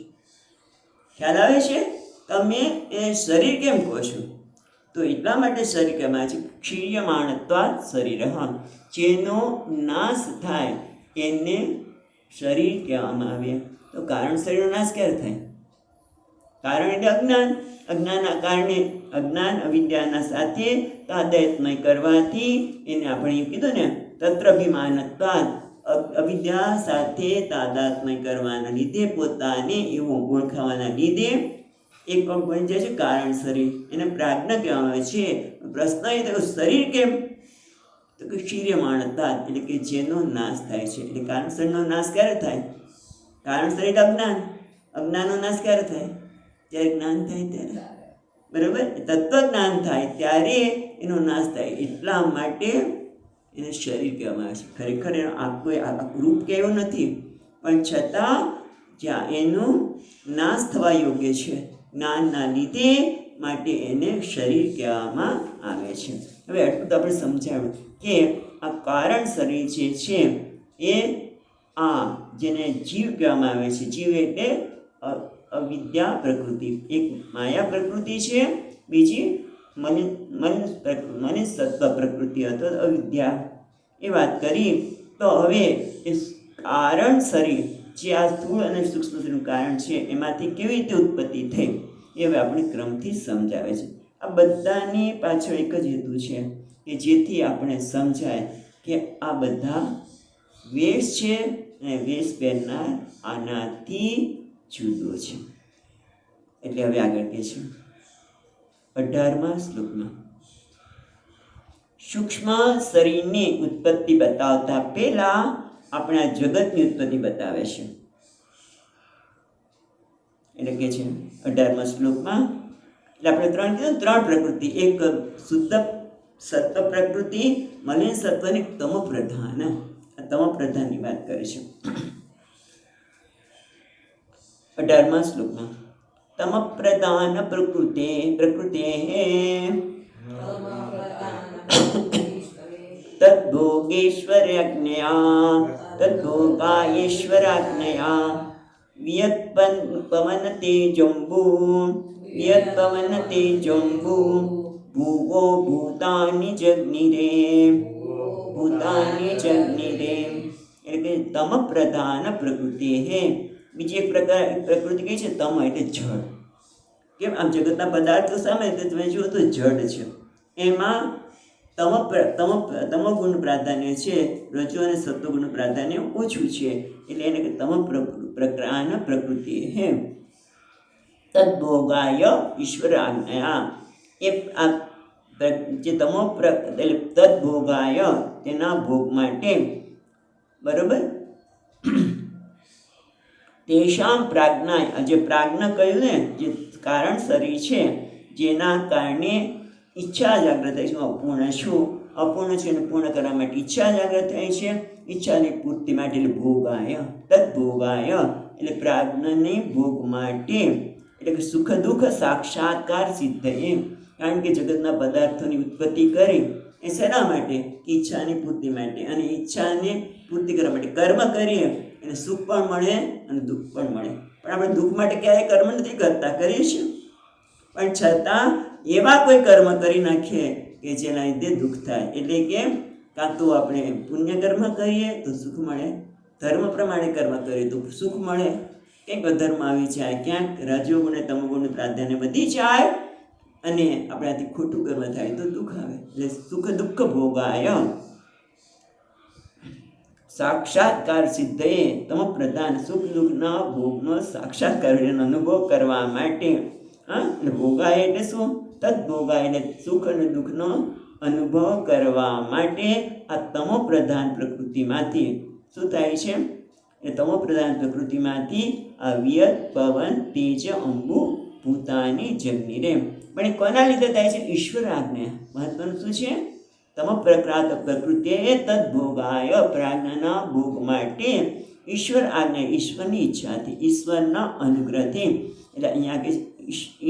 ખ્યાલ આવે છે? તમે એ શરીર કેમ કહો છો? તો એટલા માટે શરીર કહેવામાં આવે છે ક્ષીયમાણત્વાદ શરીર. જેનો નાશ થાય એને શરીર કહેવામાં આવે. તો કારણ શરીરનો નાશ ક્યારે થાય? કારણ એટલે અજ્ઞાન. અજ્ઞાનના કારણે અજ્ઞાન અવિદ્યાના સાથે તાદાત્મ્ય કરવાથી એને આપણે એવું કીધું ને તત્રભિમાનત્વાદ. અવિદ્યા સાથે તાદાત્મ્ય કરવાના લીધે પોતાને એવું ઓળખાવાના લીધે એક પણ બની જાય છે કારણ શરીર. એને પ્રાજ્ઞ કહેવામાં આવે છે. પ્રશ્ન એ થયો શરીર કેમ? તો કે ક્ષીયમાણત્વાદ એટલે કે જેનો નાશ થાય છે. એટલે કારણ શરીરનો નાશ ક્યારે થાય? કારણ શરીર અજ્ઞાન. અજ્ઞાનનો નાશ ક્યારે થાય? જ્યારે જ્ઞાન થાય ત્યારે. બરાબર? તત્વજ્ઞાન થાય ત્યારે એનો નાશ થાય. એટલા માટે એને શરીર કહેવામાં આવે છે. ખરેખર એનો કોઈ રૂપ કે એવું નથી, પણ છતાં જ્યાં એનું નાશ થવા યોગ્ય છે જ્ઞાનના લીધે, માટે એને શરીર કહેવામાં આવે છે. હવે આટલું તો આપણે સમજાવ્યું કે આ કારણ શરીર જે છે એ આ જેને જીવ કહેવામાં આવે છે. જીવ એટલે અવિદ્યા પ્રકૃતિ. એક માયા પ્રકૃતિ છે, બીજી મને સત્વ પ્રકૃતિ અથવા અવિદ્યા. એ વાત કરી. તો હવે એ કારણ શરીર જે આ સ્થૂળ અને સૂક્ષ્મ શરીરનું કારણ છે એમાંથી કેવી રીતે ઉત્પત્તિ થઈ એ હવે આપણે ક્રમથી સમજાવે છે. આ બધાની પાછળ એક જ હેતુ છે કે જેથી આપણે સમજાય કે આ બધા વેશ છે અને વેશ પહેરનાર આનાથી જુદો છે. એટલે હવે આગળ કહે છે 18મા શ્લોકમાં સૂક્ષ્મ શરીરની ઉત્પત્તિ બતાવતા પહેલા આપણા જગતની ઉત્પત્તિ બતાવે છે. એટલે કે છે 18મા શ્લોકમાં એટલે આપણે ત્રણ પ્રકૃતિ, એક શુદ્ધ સત્વ પ્રકૃતિ, મલિન સત્વ અને તમો પ્રધાન. આ તમો પ્રધાનની વાત કરે છે 18મા શ્લોકમાં. તમ પ્રધાન પ્રકૃતે તદ્ભોગેશ્વરાજ્ઞયા વિયત પવન તેજંબુ વિયત પવન તેજંબુ ભૂવો ભૂતાની જગ્નિરે ભૂતાની જગ્નિરે. એટલે કે તમ પ્રધાન પ્રકૃતિ હે. બીજી એક પ્રકૃતિ કઈ છે? તમ એટલે જળ. કેમ? આમ જગતના પદાર્થો સામે તમે જુઓ તો જળ છે, એમાં તમોગુણ પ્રાધાન્ય છે, રજો અને સત્વગુણ પ્રાધાન્ય ઓછું છે. એટલે એને તમ પ્રકાન પ્રકૃતિ હે. તદ્ભોગાય ઈશ્વર આજ્ઞા. એ જે તદ્ભોગાય તેના ભોગ માટે, બરોબર, તેષામ પ્રાજ્ઞા, જે પ્રાજ્ઞા કહ્યું ને, જે કારણ શરીર છે, જેના કારણે ઈચ્છા જાગૃત થાય છે. અપૂર્ણ છું, અપૂર્ણ છે અને પૂર્ણ કરવા માટે ઈચ્છા જાગૃત થાય છે. ઈચ્છાની પૂર્તિ માટે એટલે ભોગાય. તદ્ભોગાય એટલે પ્રાજ્ઞાને ભોગ માટે, એટલે કે સુખ દુઃખ સાક્ષાત્કાર સિદ્ધ એમ. કારણ કે જગતના પદાર્થોની ઉત્પત્તિ કરી એ શેના માટે? ઈચ્છાની પૂર્તિ માટે. અને ઈચ્છાને પૂર્તિ કરવા માટે કર્મ કરીએ એને સુખ પણ મળે અને દુઃખ પણ મળે. પણ આપણે દુઃખ માટે ક્યારેય કર્મ નથી કરતા, કરીએ છીએ, પણ છતાં એવા કોઈ કર્મ કરી નાખીએ કે જેના લીધે દુઃખ થાય. એટલે કે કાં તો આપણે પુણ્ય કર્મ કરીએ તો સુખ મળે, ધર્મ પ્રમાણે કર્મ કરીએ તો સુખ મળે, કંઈક અધર્મ આવી જાય, ક્યાંક રજોગુણ અને તમોગુણ પ્રાધાન્ય વધી જાય અને આપણાથી ખોટું કર્મ થાય તો દુઃખ આવે. એટલે સુખ દુઃખ ભોગાય સાક્ષાત્કાર સિદ્ધએ તમ પ્રધાન. સુખ દુઃખના ભોગનો સાક્ષાત્કાર અનુભવ કરવા માટે. એટલે ભોગાય એટલે શું? તદ્ભોગાય એટલે સુખ અને દુઃખનો અનુભવ કરવા માટે આ તમો પ્રધાન પ્રકૃતિમાંથી શું થાય છે? એ તમો પ્રધાન પ્રકૃતિમાંથી આ વિયત પવન તેજ અંબુ ભૂતાની જગ્નિરે. પણ એ કોના લીધે થાય છે? ઈશ્વર આજ્ઞા. મહત્વનું શું છે? તમ પ્રકૃત પ્રકૃતિએ તદ્ભોગાય પ્રાજ્ઞાના ભોગ માટે ઈશ્વર આજ્ઞા, ઈશ્વરની ઈચ્છાથી, ઈશ્વરના અનુગ્રહથી. એટલે અહીંયા કે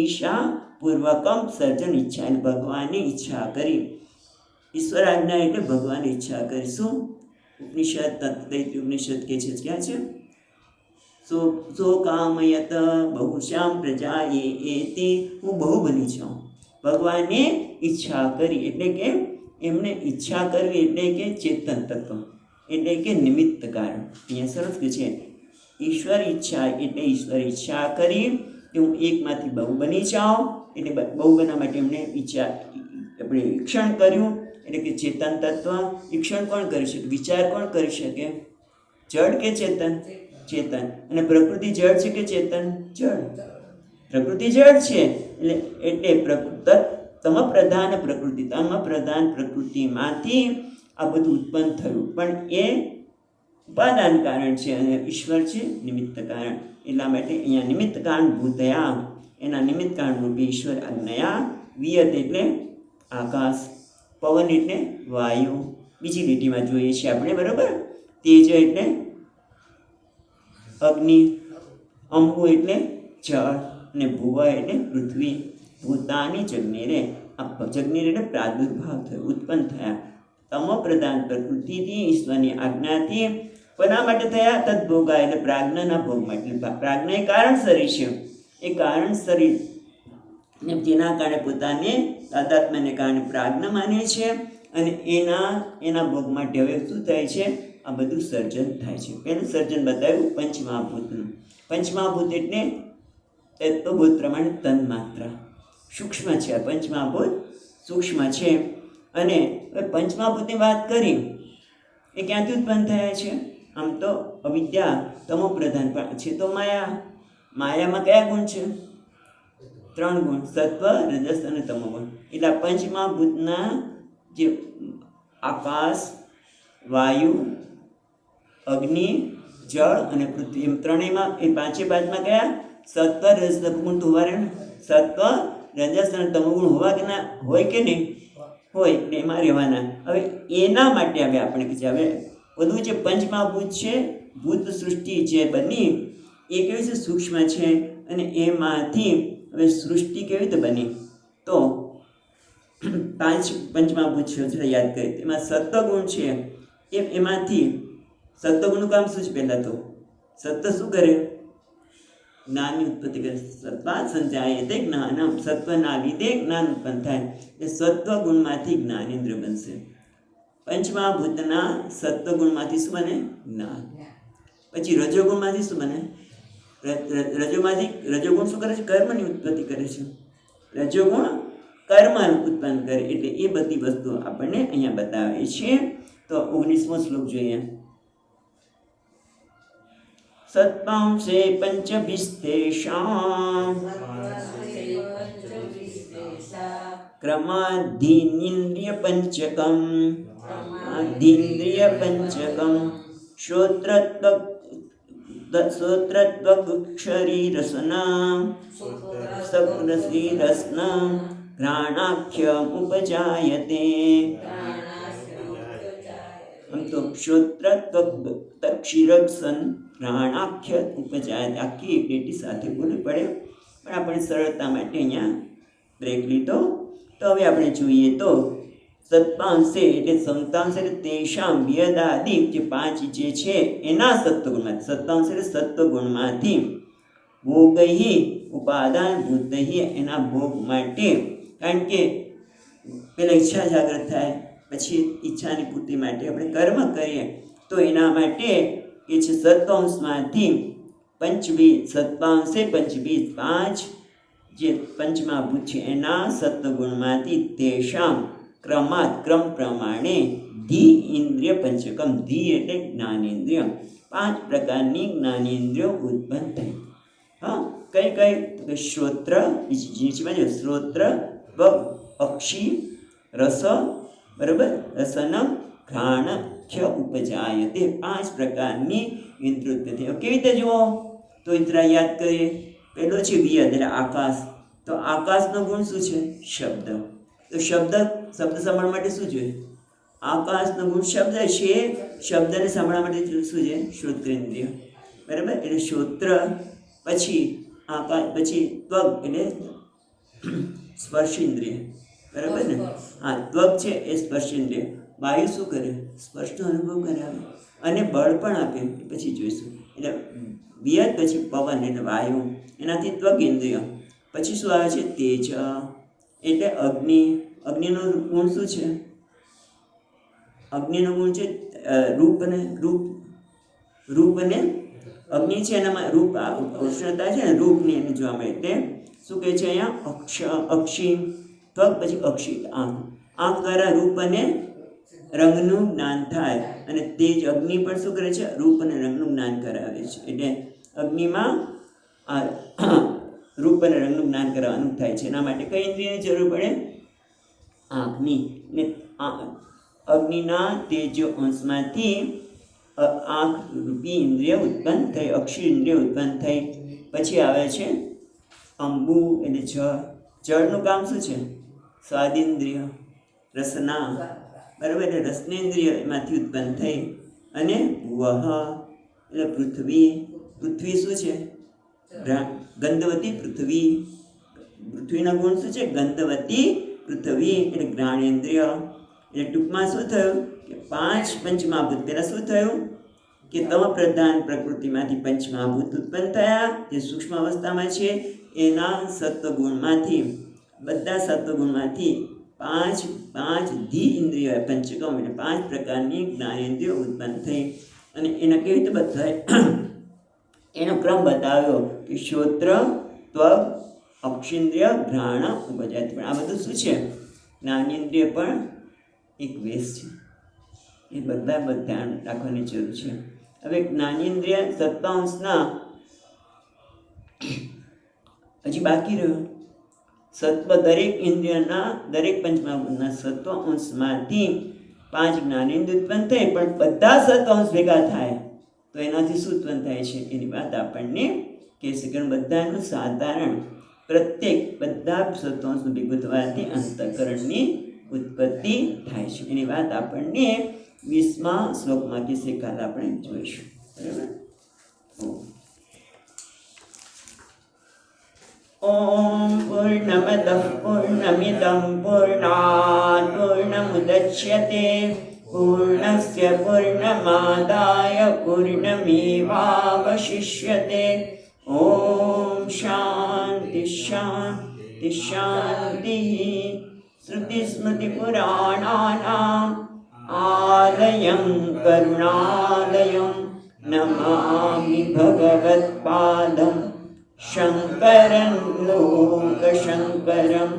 ઈશા પૂર્વકમ સર્જન ઈચ્છા, એટલે ભગવાનની ઈચ્છા કરી. ઈશ્વર આજ્ઞા એટલે ભગવાનની ઈચ્છા કરી. શું? ઉપનિષદ તત્વૈત ઉપનિષદ કે છે, ક્યાં છે? સો કામયત બહુશ્યામ પ્રજા એતે. હું બહુ બની જાઉં. ભગવાને ઈચ્છા કરી એટલે કે એમને ઈચ્છા કરવી એટલે કે ચેતન તત્વ, એટલે કે નિમિત્ત કારણ. અહીંયા સરસ કે છે ઈશ્વર ઈચ્છા, એટલે ઈશ્વર ઈચ્છા કરી કે હું એકમાંથી બહુ બની જાઉં. એટલે બહુ બનવા માટે એમને ઈચ્છા, આપણે ઈક્ષણ કર્યું, એટલે કે ચેતન તત્વ. ઈક્ષણ કોણ કરી શકે? વિચાર કોણ કરી શકે? જડ કે ચેતન? ચેતન. અને પ્રકૃતિ જડ છે કે ચેતન? જડ. પ્રકૃતિ જડ છે. એટલે તમ પ્રધાન પ્રકૃતિ, તમ પ્રધાન પ્રકૃતિમાંથી આ બધું ઉત્પન્ન થયું. પણ એ ઉપાદાન કારણ છે અને ઈશ્વર છે નિમિત્ત કારણ. એટલા માટે અહીંયા નિમિત્ત કારણ ભૂતયા, એના નિમિત્ત કારણ રૂપી ઈશ્વર આજ્ઞા. વિયત એટલે આકાશ, પવન એટલે વાયુ, બીજી લીટીમાં જોઈએ છીએ આપણે, બરાબર. તેજ એટલે અગ્નિ, અંબુ એટલે જળ અને ભુવા એટલે પૃથ્વી. ભૂતાની જગ્નિરે, આ જગ્નિરે એટલે પ્રાદુર્ભાવ થયો, ઉત્પન્ન થયા. તમો પ્રધાન પ્રકૃતિથી, ઈશ્વરની આજ્ઞાથી. કોના માટે થયા? તદ્ભોગા એટલે પ્રાજ્ઞાના ભોગ માટે. પ્રાજ્ઞા એ કારણ શરીર છે, એ કારણ શરીર ને જેના કારણે પોતાને તાદાત્મ્યને કારણે પ્રાજ્ઞા માને છે અને એના ભોગ માટે હવે શું થાય છે? આ બધું સર્જન થાય છે. પહેલું સર્જન બતાવ્યું પંચમહાભૂતનું. પંચમહાભૂત એટલે તત્વભૂત પ્રમાણે તન્માત્રા સૂક્ષ્મ છે. આ પંચમહાભૂત સૂક્ષ્મ છે. અને પંચમહાભૂતની વાત કરી એ ક્યાંથી ઉત્પન્ન થયા છે? આમ તો અવિદ્યા તમો પ્રધાન પણ છે તો માયા. માયામાં કયા ગુણ છે? 3 ગુણ, સત્વ, રજસ અને તમોગુણ. એટલે પંચમહાભૂતના જે આકાશ, વાયુ, અગ્નિ, જળ અને પૃથ્વી, એમ ત્રણેયમાં, એ પાંચેમાં કયા? સત્વ, રજસ, તમોગુણ તો હોવા રહે ને. સત્વ, રજસ અને તમોગુણ હોવા કે ના હોય કે નહીં હોય? એટલે એમાં રહેવાના. હવે એના માટે હવે આપણે કહે છે, હવે બધું જે પંચમહાભૂત છે, ભૂત સૃષ્ટિ જે બની એ કેવી છે? સૂક્ષ્મ છે. અને એમાંથી હવે સૃષ્ટિ કેવી રીતે બની? તો 5 પંચમહાભૂત છે, યાદ કરી. એમાં સત્વગુણ છે. એમાંથી સત્વગુણનું કામ શું છે? પહેલાં તો સત્વ શું કરે? જ્ઞાનની ઉત્પત્તિ કરે. સત્વાત સંજાયતે જ્ઞાનમ, સત્વના લીધે જ્ઞાન ઉત્પન્ન થાય. એ સત્વ ગુણમાંથી જ્ઞાનેન્દ્ર બનશે. પંચમહાભૂતના સત્વગુણમાંથી શું બને? જ્ઞાન. પછી રજોગુણમાંથી શું બને? રજોગુણ શું કરે છે? કર્મની ઉત્પત્તિ કરે છે. રજોગુણ કર્મ ઉત્પન્ન કરે. એટલે એ બધી વસ્તુઓ આપણને અહીંયા બતાવે છે. તો 19મો શ્લોક જોઈએ. સત્પાંશે પંચભિસ્તેષાં ક્રમાધીનિન્દ્રિય પંચકમ શ્રોત્રત્વક્ષરીરસના સક્રસીરસના ઘ્રાણાખ્યમુપજાયતે. આમ તો શ્રોત્રત્વક્ષીરસન ઘ્રાણાખ્ય ઉપજાયતે આખી પેટી સાથે બોલવી પડે, પણ આપણે સરળતા માટે અહીંયા બ્રેક લીધો. તો હવે આપણે જોઈએ તો સત્પાંશે એટલે સંતાંશ એટલે તેષામ વ્યદાદિ જે 5 જે છે એના સત્વગુણમાંથી, સત્તાંશ એટલે સત્વગુણમાંથી, ભોગૈ ઉપાદાન ભૂતૈ એના ભોગ માટે. કારણ કે પેલા ઈચ્છા જાગૃત થાય, પછી ઈચ્છાની પૂર્તિ માટે આપણે કર્મ કરીએ, તો એના માટે એ છે સત્વાંશમાંથી પંચબીજ. સત્વાંશે પંચબીજ 5 જે પંચમહાભૂત છે એના સત્વગુણમાંથી તેષામ ક્રમાત ક્રમ પ્રમાણે ધી ઇન્દ્રિય પંચકમ. ધી એટલે જ્ઞાનેન્દ્રિય. 5 પ્રકારની જ્ઞાનેન્દ્રિયો ઉત્પન્ન થઈ. હા, કઈ કઈ? તો શ્રોત્ર, શ્રોત્ર, અક્ષી, રસ, બરાબર, રસનમ, ઘ્રાણખ્ય ઉપજાયતે. 5 પ્રકારની ઇન્દ્રિયો ઉત્પન્ન થઈ. કેવી રીતે જુઓ? તો ઇન્દ્રિય યાદ કરીએ. પહેલો છે વિયદ એટલે આકાશ. તો આકાશનો ગુણ શું છે? શબ્દ. તો શબ્દ સાંભળવા માટે શું જોઈએ? આકાશનો ગુણ શબ્દ છે. શબ્દને સાંભળવા માટે શું છે? શ્રોત્રેન્દ્રિય. બરાબર, એટલે શ્રોત્ર, પછી આકાશ, પછી ત્વગ એટલે સ્પર્શેન્દ્રિય. બરાબર ને? હા, ત્વગ છે એ સ્પર્શેન્દ્રિય. વાયુ શું કરે? સ્પર્શનો અનુભવ કરાવે અને બળ પણ આપે. પછી જોઈશું. એટલે વિયદ, પછી પવન એટલે વાયુ, એનાથી ત્વગેન્દ્રિય. પછી શું આવે છે? તેજ એટલે અગ્નિ. અગ્નિનો ગુણ શું છે? અગ્નિનો ગુણ છે રૂપ અને અગ્નિ છે એનામાં રૂપ, ઉષ્ણતા છે ને રૂપની એને જોવા મળે. એટલે શું કહે છે અહીંયા? અક્ષી. ત્વગ પછી અક્ષી આંખ. આંખ દ્વારા રૂપ અને રંગનું જ્ઞાન થાય. અને તેજ અગ્નિ પણ શું કરે છે? રૂપ અને રંગનું જ્ઞાન કરાવે છે. એટલે અગ્નિમાં રૂપ અને રંગનું જ્ઞાન કરાવવાનું થાય છે. એના માટે કઈ ઇન્દ્રિયની જરૂર પડે? આંખની. ને અગ્નિના તેજો અંશમાંથી આંખ રૂપી ઇન્દ્રિય ઉત્પન્ન થઈ, અક્ષી ઇન્દ્રિય ઉત્પન્ન થઈ. પછી આવે છે અંબુ એટલે જળ. જળનું કામ શું છે? સ્વાદિન્દ્રિય, રસના. બરાબર, એટલે રસનેન્દ્રિય એમાંથી ઉત્પન્ન થઈ. અને વહ એટલે પૃથ્વી. પૃથ્વી શું છે? ગંધવતી પૃથ્વી. પૃથ્વીના ગુણ શું છે? ગંધવતી પૃથ્વી એટલે જ્ઞાનેન્દ્રિય. એટલે ટૂંકમાં શું થયું કે 5 પંચમહાભૂત. પહેલાં શું થયું કે તમ પ્રધાન પ્રકૃતિમાંથી પંચમહાભૂત ઉત્પન્ન થયા, જે સૂક્ષ્મ અવસ્થામાં છે. એના સત્વગુણમાંથી, બધા સત્વગુણમાંથી 5 ધી ઇન્દ્રિય પંચકમ એટલે 5 પ્રકારની જ્ઞાનેન્દ્રિયો ઉત્પન્ન થઈ. અને એના કેવી રીતે બતાવે? એનો ક્રમ બતાવ્યો કે શ્રોત્ર, ત્વગ, અક્ષિન્દ્રિય, ઘ્રાણ, ઉપજાયતે. પણ આ બધું શું છે? જ્ઞાનેન્દ્રિય પણ એક વેશ છે. એ બધા ધ્યાન રાખવાની જરૂર છે. હવે જ્ઞાનેન્દ્રિય સત્વાંશના હજી બાકી રહ્યો. સત્વ દરેક ઇન્દ્રિયના, દરેક પંચમહાભૂતના સત્વાંશમાંથી 5 જ્ઞાનેન્દ્રિય ઉત્પન્ન થાય. પણ બધા સત્વાંશ ભેગા થાય તો એનાથી શું ઉત્પન્ન થાય છે? એની વાત આપણને કહેશે. કારણ બધાનું સાધારણ પ્રત્યેક બધા સત્વાંશનું ભેગું થવાથી અંતઃકરણની ઉત્પત્તિ થાય છે. એની વાત આપણને 20મા શ્લોકમાં કહેશે. કાલ આપણે જોઈશું. બરાબર. ઓમ પૂર્ણમદ પૂર્ણમિદં પૂર્ણાત પૂર્ણમુદચ્યતે પૂર્ણસ્ય પૂર્ણમાદાય પૂર્ણમેવાવશિષ્યતે. ॐ शान्ति शान्ति शान्तिः। श्रुतिस्मृतिपुराणानाम् आलयं करुणालयं नमामि भगवत्पादं शङ्करं लोकशङ्करं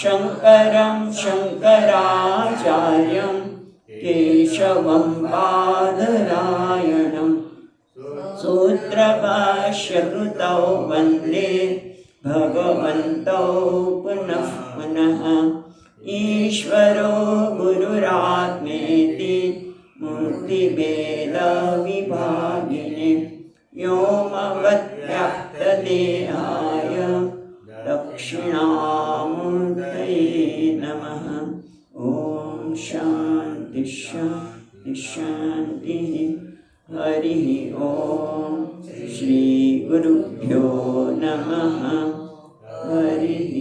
शङ्करं शङ्कराचार्यं केशवं बादरायणं सूत्रभाष्यकृतौ वन्दे भगवन्तौ पुनः पुनः। ईश्वरो गुरुरात्मेति मूर्तिभेदविभागिने व्योमवद्व्याप्तदेहाय दक्षिणामूर्तये नमः। ॐ शान्ति शान्ति शान्तिः। हरिः ॐ श्रीगुरुभ्यो नमः। हरिः